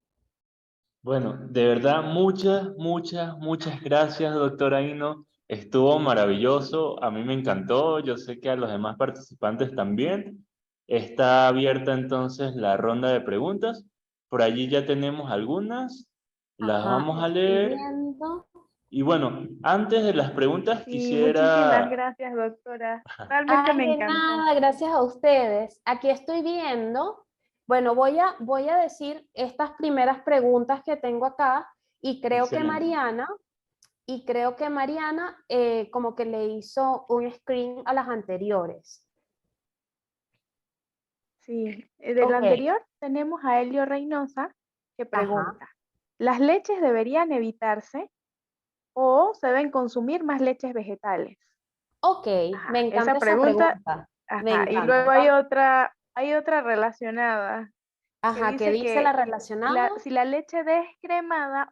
Bueno, de verdad, muchas gracias, doctora Ino. Estuvo maravilloso, a mí me encantó, yo sé que a los demás participantes también. Está abierta entonces la ronda de preguntas. Por allí ya tenemos algunas, las Ajá, vamos a estoy leer. viendo. Y bueno, antes de las preguntas Sí, muchísimas quisiera... gracias, doctora. Realmente Ay, me de encantó. nada, gracias a ustedes. Aquí estoy viendo, bueno, voy a decir estas primeras preguntas que tengo acá y creo que Excelente. Mariana como que le hizo un screen a las anteriores. Sí, del Ok, anterior tenemos a Elio Reynosa que ajá, pregunta, ¿las leches deberían evitarse o se deben consumir más leches vegetales? ok, me Ajá, esa encanta esa pregunta, pregunta, me ajá, y encanta. luego hay otra relacionada que Ajá, ¿qué dice dice que la relacionada? si la leche descremada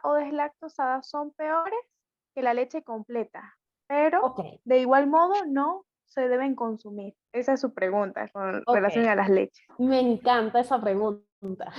o deslactosada son peores que la leche completa, pero Ok, de igual modo no se deben consumir. Esa es su pregunta con ok, relación a las leches. me encanta esa pregunta.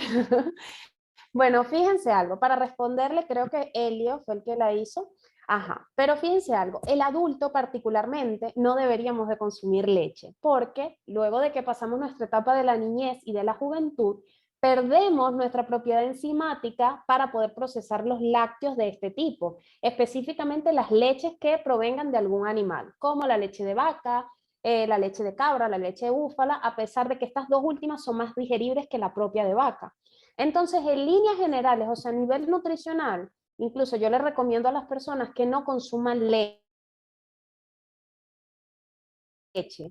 Bueno, fíjense algo, para responderle creo que Elio fue el que la hizo. Ajá, pero fíjense algo, el adulto particularmente no deberíamos de consumir leche, porque luego de que pasamos nuestra etapa de la niñez y de la juventud, perdemos nuestra propiedad enzimática para poder procesar los lácteos de este tipo, específicamente las leches que provengan de algún animal, como la leche de vaca, la leche de cabra, la leche de búfala, a pesar de que estas dos últimas son más digeribles que la propia de vaca. Entonces, en líneas generales, o sea, a nivel nutricional, incluso yo les recomiendo a las personas que no consuman leche,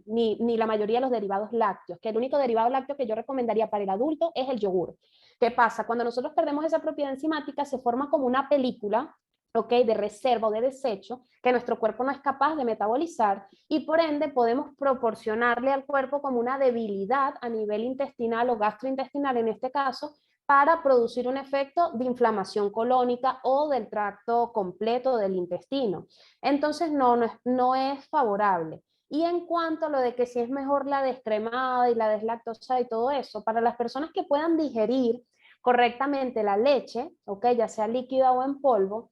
ni la mayoría de los derivados lácteos, que el único derivado lácteo que yo recomendaría para el adulto es el yogur. ¿Qué pasa? Cuando nosotros perdemos esa propiedad enzimática, se forma como una película, ¿ok? De reserva o de desecho que nuestro cuerpo no es capaz de metabolizar y por ende podemos proporcionarle al cuerpo como una debilidad a nivel intestinal o gastrointestinal en este caso para producir un efecto de inflamación colónica o del tracto completo del intestino. Entonces no es favorable. Y en cuanto a lo de que si es mejor la descremada y la deslactosada y todo eso, para las personas que puedan digerir correctamente la leche, ¿ok? Ya sea líquida o en polvo,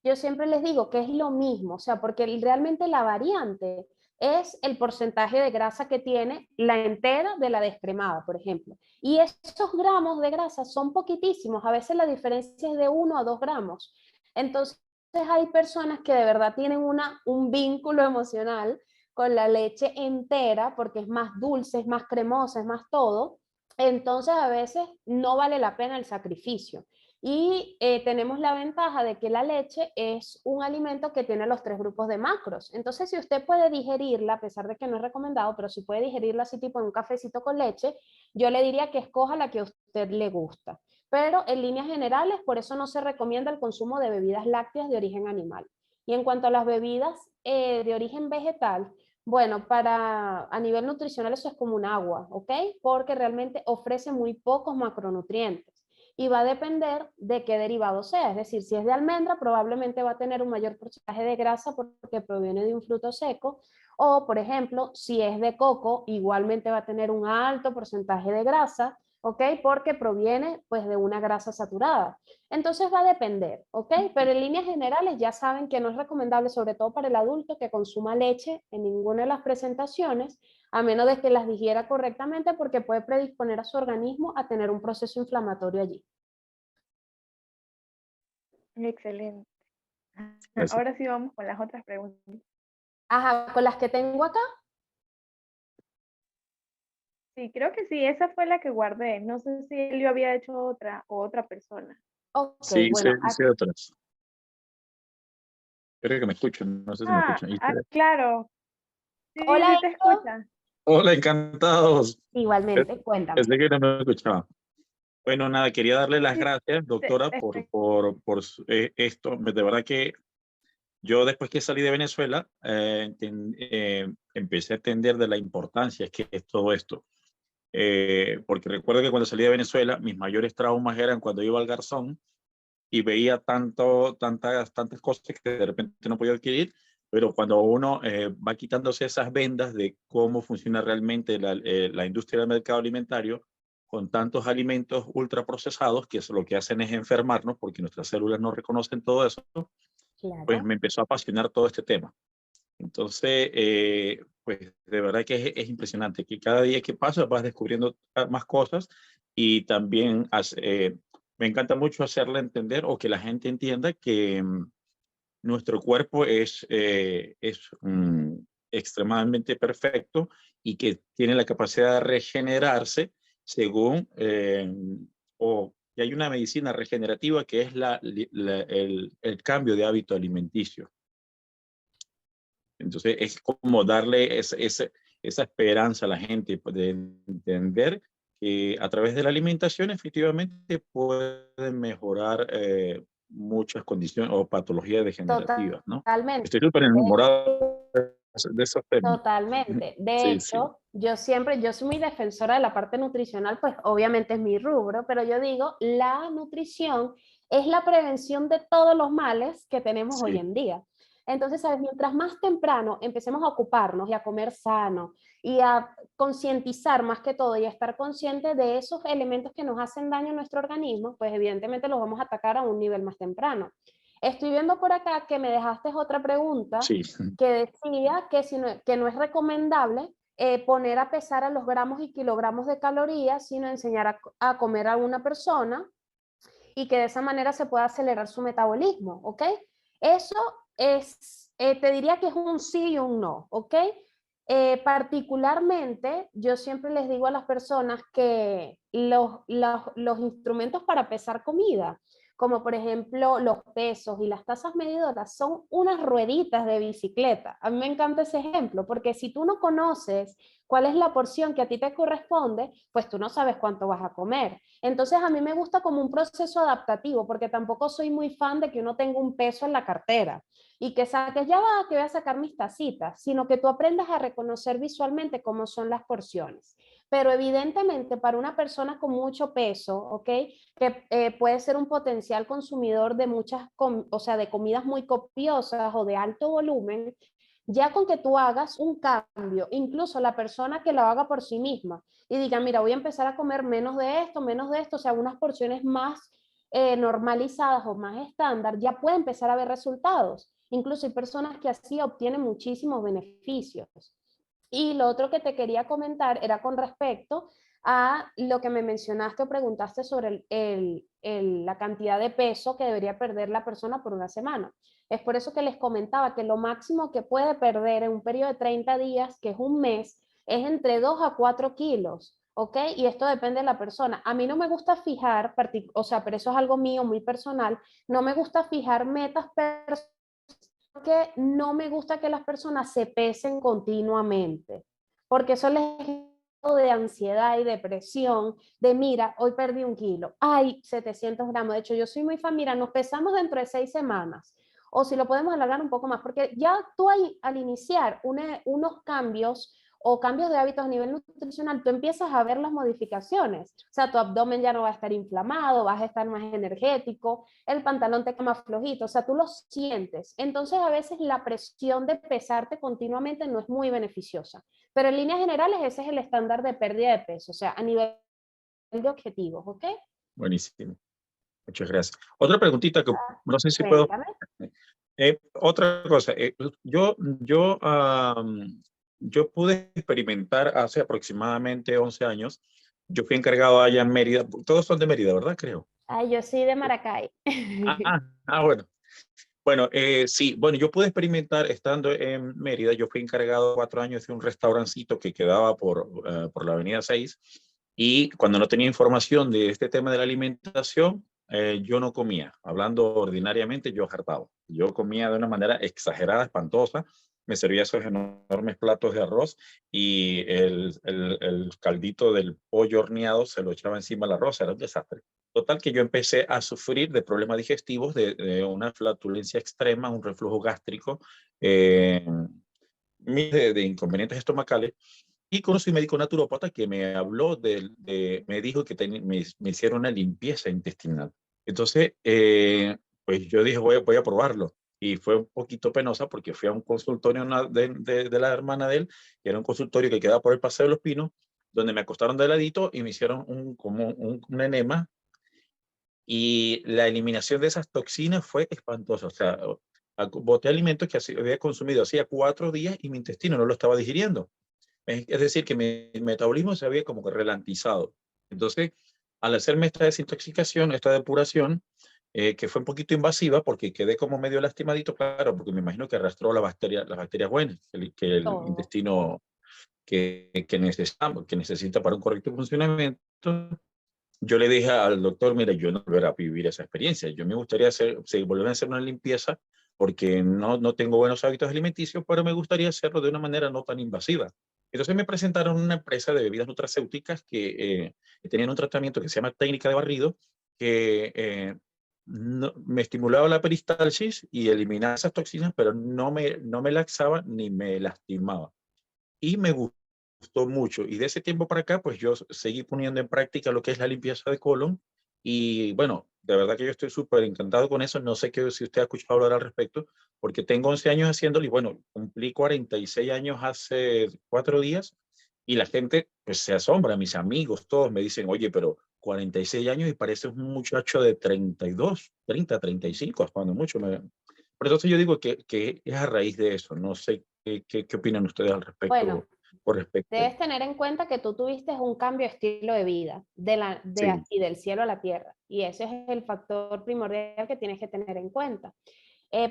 yo siempre les digo que es lo mismo, o sea, porque realmente la variante es el porcentaje de grasa que tiene la entera de la descremada, por ejemplo. Y esos gramos de grasa son poquitísimos, a veces la diferencia es de 1 a 2 gramos. Entonces hay personas que de verdad tienen un vínculo emocional con la leche entera porque es más dulce, es más cremosa, es más todo. Entonces a veces no vale la pena el sacrificio. Y tenemos la ventaja de que la leche es un alimento que tiene los 3 grupos de macros. Entonces, si usted puede digerirla, a pesar de que no es recomendado, pero si puede digerirla así tipo en un cafecito con leche, yo le diría que escoja la que a usted le gusta. Pero en líneas generales, por eso no se recomienda el consumo de bebidas lácteas de origen animal. Y en cuanto a las bebidas de origen vegetal, bueno, a nivel nutricional eso es como un agua, ¿ok? Porque realmente ofrece muy pocos macronutrientes y va a depender de qué derivado sea. Es decir, si es de almendra, probablemente va a tener un mayor porcentaje de grasa porque proviene de un fruto seco. O, por ejemplo, si es de coco, igualmente va a tener un alto porcentaje de grasa, ¿ok? Porque proviene pues de una grasa saturada. Entonces va a depender, ¿ok? Pero en líneas generales ya saben que no es recomendable, sobre todo para el adulto, que consuma leche en ninguna de las presentaciones, a menos de que las digiera correctamente porque puede predisponer a su organismo a tener un proceso inflamatorio allí. Excelente. Gracias. Ahora sí vamos con las otras preguntas. Ajá, con las que tengo acá. Sí, creo que sí, esa fue la que guardé. No sé si él yo había hecho otra o otra persona. Ok, Sí, bueno, hice otras. Creo que me escuchan, no sé si me escuchan. Claro. Sí, hola sí te Héctor. escucha. Hola, encantados. Igualmente, cuéntame. Pensé que no me escuchaba. Bueno, nada, quería darle las Sí, gracias, doctora, te esto. De verdad que yo después que salí de Venezuela, empecé a entender de la importancia que es todo esto. porque recuerdo que cuando salí de Venezuela, mis mayores traumas eran cuando iba al garzón y veía tantas cosas que de repente no podía adquirir, pero cuando uno va quitándose esas vendas de cómo funciona realmente la industria del mercado alimentario, con tantos alimentos ultraprocesados, que eso lo que hacen es enfermarnos, porque nuestras células no reconocen todo eso, Claro. pues me empezó a apasionar todo este tema. Entonces, pues de verdad que es impresionante, que cada día que pasa vas descubriendo más cosas y también me encanta mucho hacerle entender o que la gente entienda que nuestro cuerpo es extremadamente perfecto y que tiene la capacidad de regenerarse según, o que hay una medicina regenerativa que es el cambio de hábito alimenticio. Entonces es como darle esa esperanza a la gente pues, de entender que a través de la alimentación efectivamente pueden mejorar muchas condiciones o patologías degenerativas, ¿no? Totalmente. Estoy súper enamorado de esos temas. Totalmente. De Sí, hecho, yo soy muy defensora de la parte nutricional, pues obviamente es mi rubro, pero yo digo, la nutrición es la prevención de todos los males que tenemos hoy sí, en día. Entonces, ¿sabes? Mientras más temprano empecemos a ocuparnos y a comer sano y a concientizar más que todo y a estar conscientes de esos elementos que nos hacen daño a nuestro organismo, pues evidentemente los vamos a atacar a un nivel más temprano. Estoy viendo por acá que me dejaste otra pregunta sí. que decía que no es recomendable poner a pesar a los gramos y kilogramos de calorías, sino enseñar a comer a una persona y que de esa manera se pueda acelerar su metabolismo, ¿ok? Eso te diría que es un sí y un no, ¿ok? Particularmente, yo siempre les digo a las personas que los instrumentos para pesar comida, como por ejemplo los pesos y las tazas medidoras, son unas rueditas de bicicleta. A mí me encanta ese ejemplo, porque si tú no conoces cuál es la porción que a ti te corresponde, pues tú no sabes cuánto vas a comer. Entonces a mí me gusta como un proceso adaptativo, porque tampoco soy muy fan de que uno tenga un peso en la cartera y que saques, ya va, que voy a sacar mis tacitas, sino que tú aprendas a reconocer visualmente cómo son las porciones. Pero evidentemente para una persona con mucho peso, ¿ok? Que puede ser un potencial consumidor de o sea, de comidas muy copiosas o de alto volumen, ya con que tú hagas un cambio, incluso la persona que lo haga por sí misma y diga, mira, voy a empezar a comer menos de esto, o sea, unas porciones más normalizadas o más estándar, ya puede empezar a ver resultados. Incluso hay personas que así obtienen muchísimos beneficios. Y lo otro que te quería comentar era con respecto a lo que me mencionaste o preguntaste sobre la cantidad de peso que debería perder la persona por una semana. Es por eso que les comentaba que lo máximo que puede perder en un periodo de 30 días, que es un mes, es entre 2 a 4 kilos. ¿Ok? Y esto depende de la persona. A mí no me gusta fijar, o sea, pero eso es algo mío, muy personal, no me gusta fijar metas personales porque no me gusta que las personas se pesen continuamente, porque eso les de ansiedad y depresión, de mira, hoy perdí 1 kilo, ay, 700 gramos. De hecho, yo soy muy fan, mira, nos pesamos dentro de 6 semanas, o si lo podemos alargar un poco más, porque ya tú al iniciar unos cambios o cambios de hábitos a nivel nutricional, tú empiezas a ver las modificaciones. O sea, tu abdomen ya no va a estar inflamado, vas a estar más energético, el pantalón te queda más flojito, o sea, tú lo sientes. Entonces, a veces la presión de pesarte continuamente no es muy beneficiosa. Pero en líneas generales, ese es el estándar de pérdida de peso, o sea, a nivel de objetivos, ¿ok? Buenísimo. Muchas gracias. Otra preguntita que no sé si puedo. Cuéntame. Otra cosa, yo pude experimentar hace aproximadamente 11 años. Yo fui encargado allá en Mérida. Todos son de Mérida, ¿verdad? Creo. Ay, yo soy de Maracay. Bueno. Bueno, sí, bueno, yo pude experimentar estando en Mérida. Yo fui encargado 4 años de un restaurancito que quedaba por la Avenida 6. Y cuando no tenía información de este tema de la alimentación, yo no comía. Hablando ordinariamente, yo hartaba. Yo comía de una manera exagerada, espantosa. Me servía esos enormes platos de arroz y el caldito del pollo horneado se lo echaba encima al arroz. Era un desastre. Total que yo empecé a sufrir de problemas digestivos, de una flatulencia extrema, un reflujo gástrico, miles de inconvenientes estomacales. Y conocí un médico naturópata que me habló me dijo que me hiciera una limpieza intestinal. Entonces, pues yo dije, voy a probarlo. Y fue un poquito penosa porque fui a un consultorio de la hermana de él, que era un consultorio que quedaba por el Paseo de los Pinos, donde me acostaron de ladito y me hicieron como un enema. Y la eliminación de esas toxinas fue espantosa. O sea, boté alimentos que había consumido hacía 4 días y mi intestino no lo estaba digiriendo. Es decir, que mi metabolismo se había como que ralentizado. Entonces, al hacerme esta desintoxicación, esta depuración, que fue un poquito invasiva porque quedé como medio lastimadito, claro, porque me imagino que arrastró las bacterias buenas que el Todo. intestino que necesita para un correcto funcionamiento. Yo le dije al doctor, mira, yo no volveré a vivir esa experiencia. Yo me gustaría volver a hacer una limpieza porque no tengo buenos hábitos alimenticios, pero me gustaría hacerlo de una manera no tan invasiva. Entonces me presentaron una empresa de bebidas nutracéuticas que tenían un tratamiento que se llama técnica de barrido, que me estimulaba la peristalsis y eliminaba esas toxinas, pero no me laxaba ni me lastimaba. Y me gustó mucho. Y de ese tiempo para acá, pues yo seguí poniendo en práctica lo que es la limpieza de colon. Y bueno, de verdad que yo estoy súper encantado con eso. No sé si usted ha escuchado hablar al respecto, porque tengo 11 años haciéndolo y bueno, cumplí 46 años hace 4 días y la gente pues se asombra, mis amigos, todos me dicen, oye, pero 46 años y pareces un muchacho de 32, 30, 35, cuando mucho. Pero entonces yo digo que es a raíz de eso. No sé qué opinan ustedes al Bueno, respecto, por respecto. debes tener en cuenta que tú tuviste un cambio de estilo de vida, de Sí, aquí, del cielo a la tierra, y ese es el factor primordial que tienes que tener en cuenta.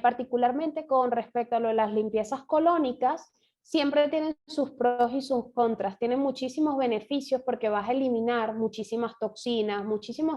Particularmente con respecto a lo de las limpiezas colónicas, siempre tienen sus pros y sus contras, tienen muchísimos beneficios porque vas a eliminar muchísimas toxinas, muchísimos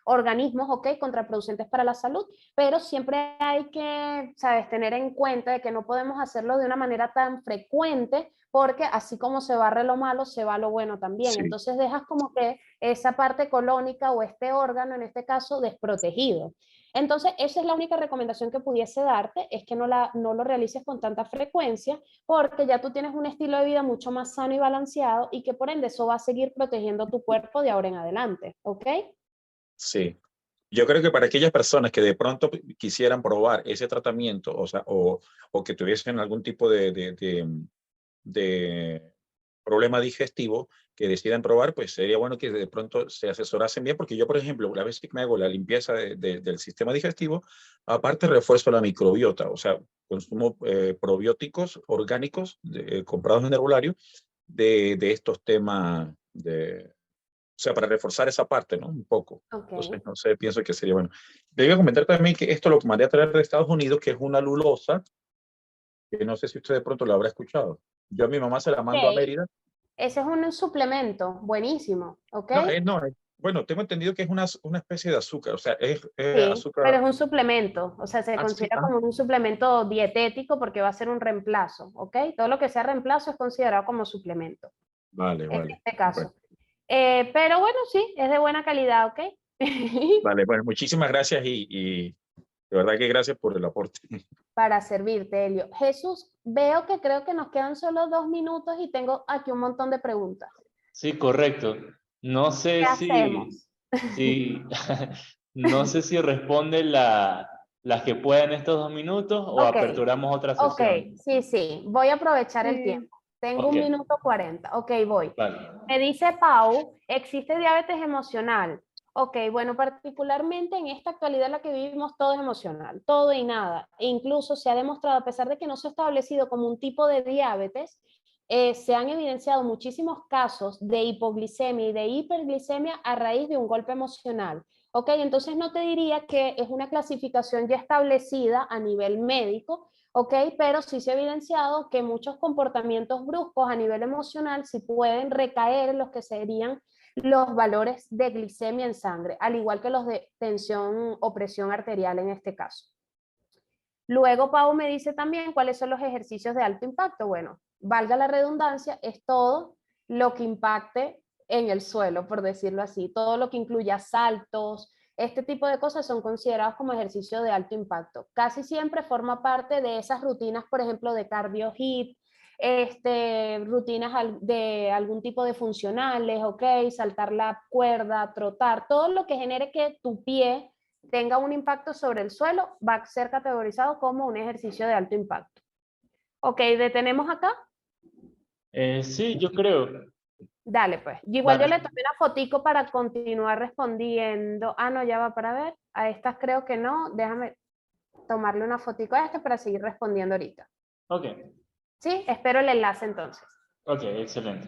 organismos, ok, contraproducentes para la salud, pero siempre hay que, sabes, tener en cuenta de que no podemos hacerlo de una manera tan frecuente porque así como se barre lo malo, se va lo bueno también. sí, Entonces dejas como que esa parte colónica o este órgano, en este caso, desprotegido. Entonces, esa es la única recomendación que pudiese darte, es que no lo realices con tanta frecuencia, porque ya tú tienes un estilo de vida mucho más sano y balanceado y que por ende eso va a seguir protegiendo tu cuerpo de ahora en adelante, ¿ok? sí. Yo creo que para aquellas personas que de pronto quisieran probar ese tratamiento, o sea, o que tuviesen algún tipo de problema digestivo que decidan probar, pues sería bueno que de pronto se asesorasen bien, porque yo, por ejemplo, una vez que me hago la limpieza del sistema digestivo, aparte refuerzo la microbiota, o sea, consumo probióticos orgánicos comprados en herbolario de estos temas o sea, para reforzar esa parte, ¿no? Un poco. Ok. Entonces, no sé, pienso que sería bueno. Le iba a comentar también que esto lo mandé a traer de Estados Unidos, que es una lulosa, que no sé si usted de pronto lo habrá escuchado. Yo a mi mamá se la mando a Ok, Mérida. ese es un suplemento buenísimo, ¿ok? No, bueno, tengo entendido que es una especie de azúcar, o sea, es Sí, pero azúcar. es un suplemento, o sea, se Ah, sí, considera como un suplemento dietético porque va a ser un reemplazo, ¿ok? Todo lo que sea reemplazo es considerado como suplemento, vale, en vale. este Bueno, caso. Pero bueno, sí, es de buena calidad, ¿ok? vale, bueno, muchísimas gracias y de verdad que gracias por el aporte. Para servirte, Helio. Jesús, veo que creo que nos quedan solo 2 minutos y tengo aquí un montón de preguntas. Sí, correcto. No ¿Qué sé hacemos? si, no sé si responde las que puedan estos 2 minutos o Ok, aperturamos otra ok, sesión. sí, sí, voy a aprovechar el tiempo. Sí, Tengo Ok, 1 minuto 40. Ok, voy. vale. Me dice Pau, ¿existe diabetes emocional? Ok, bueno, particularmente en esta actualidad en la que vivimos, todo es emocional, todo y nada. E incluso se ha demostrado, a pesar de que no se ha establecido como un tipo de diabetes, se han evidenciado muchísimos casos de hipoglicemia y de hiperglicemia a raíz de un golpe emocional. Ok, entonces no te diría que es una clasificación ya establecida a nivel médico, ok, pero sí se ha evidenciado que muchos comportamientos bruscos a nivel emocional sí pueden recaer en los que serían los valores de glicemia en sangre, al igual que los de tensión o presión arterial en este caso. Luego Pau me dice también cuáles son los ejercicios de alto impacto. Bueno, valga la redundancia, es todo lo que impacte en el suelo, por decirlo así, todo lo que incluya saltos, este tipo de cosas son considerados como ejercicios de alto impacto. Casi siempre forma parte de esas rutinas, por ejemplo, de cardio HIIT, rutinas de algún tipo de funcionales, ok, saltar la cuerda, trotar, todo lo que genere que tu pie tenga un impacto sobre el suelo va a ser categorizado como un ejercicio de alto impacto. Ok, ¿detenemos acá? Sí, yo creo. Dale, pues. Igual yo Vale. le tomé una fotico para continuar respondiendo. Ah, no, ya va para ver. A estas creo que no. Déjame tomarle una fotico a este para seguir respondiendo ahorita. Ok, ¿Sí? Espero el enlace entonces. ok, excelente.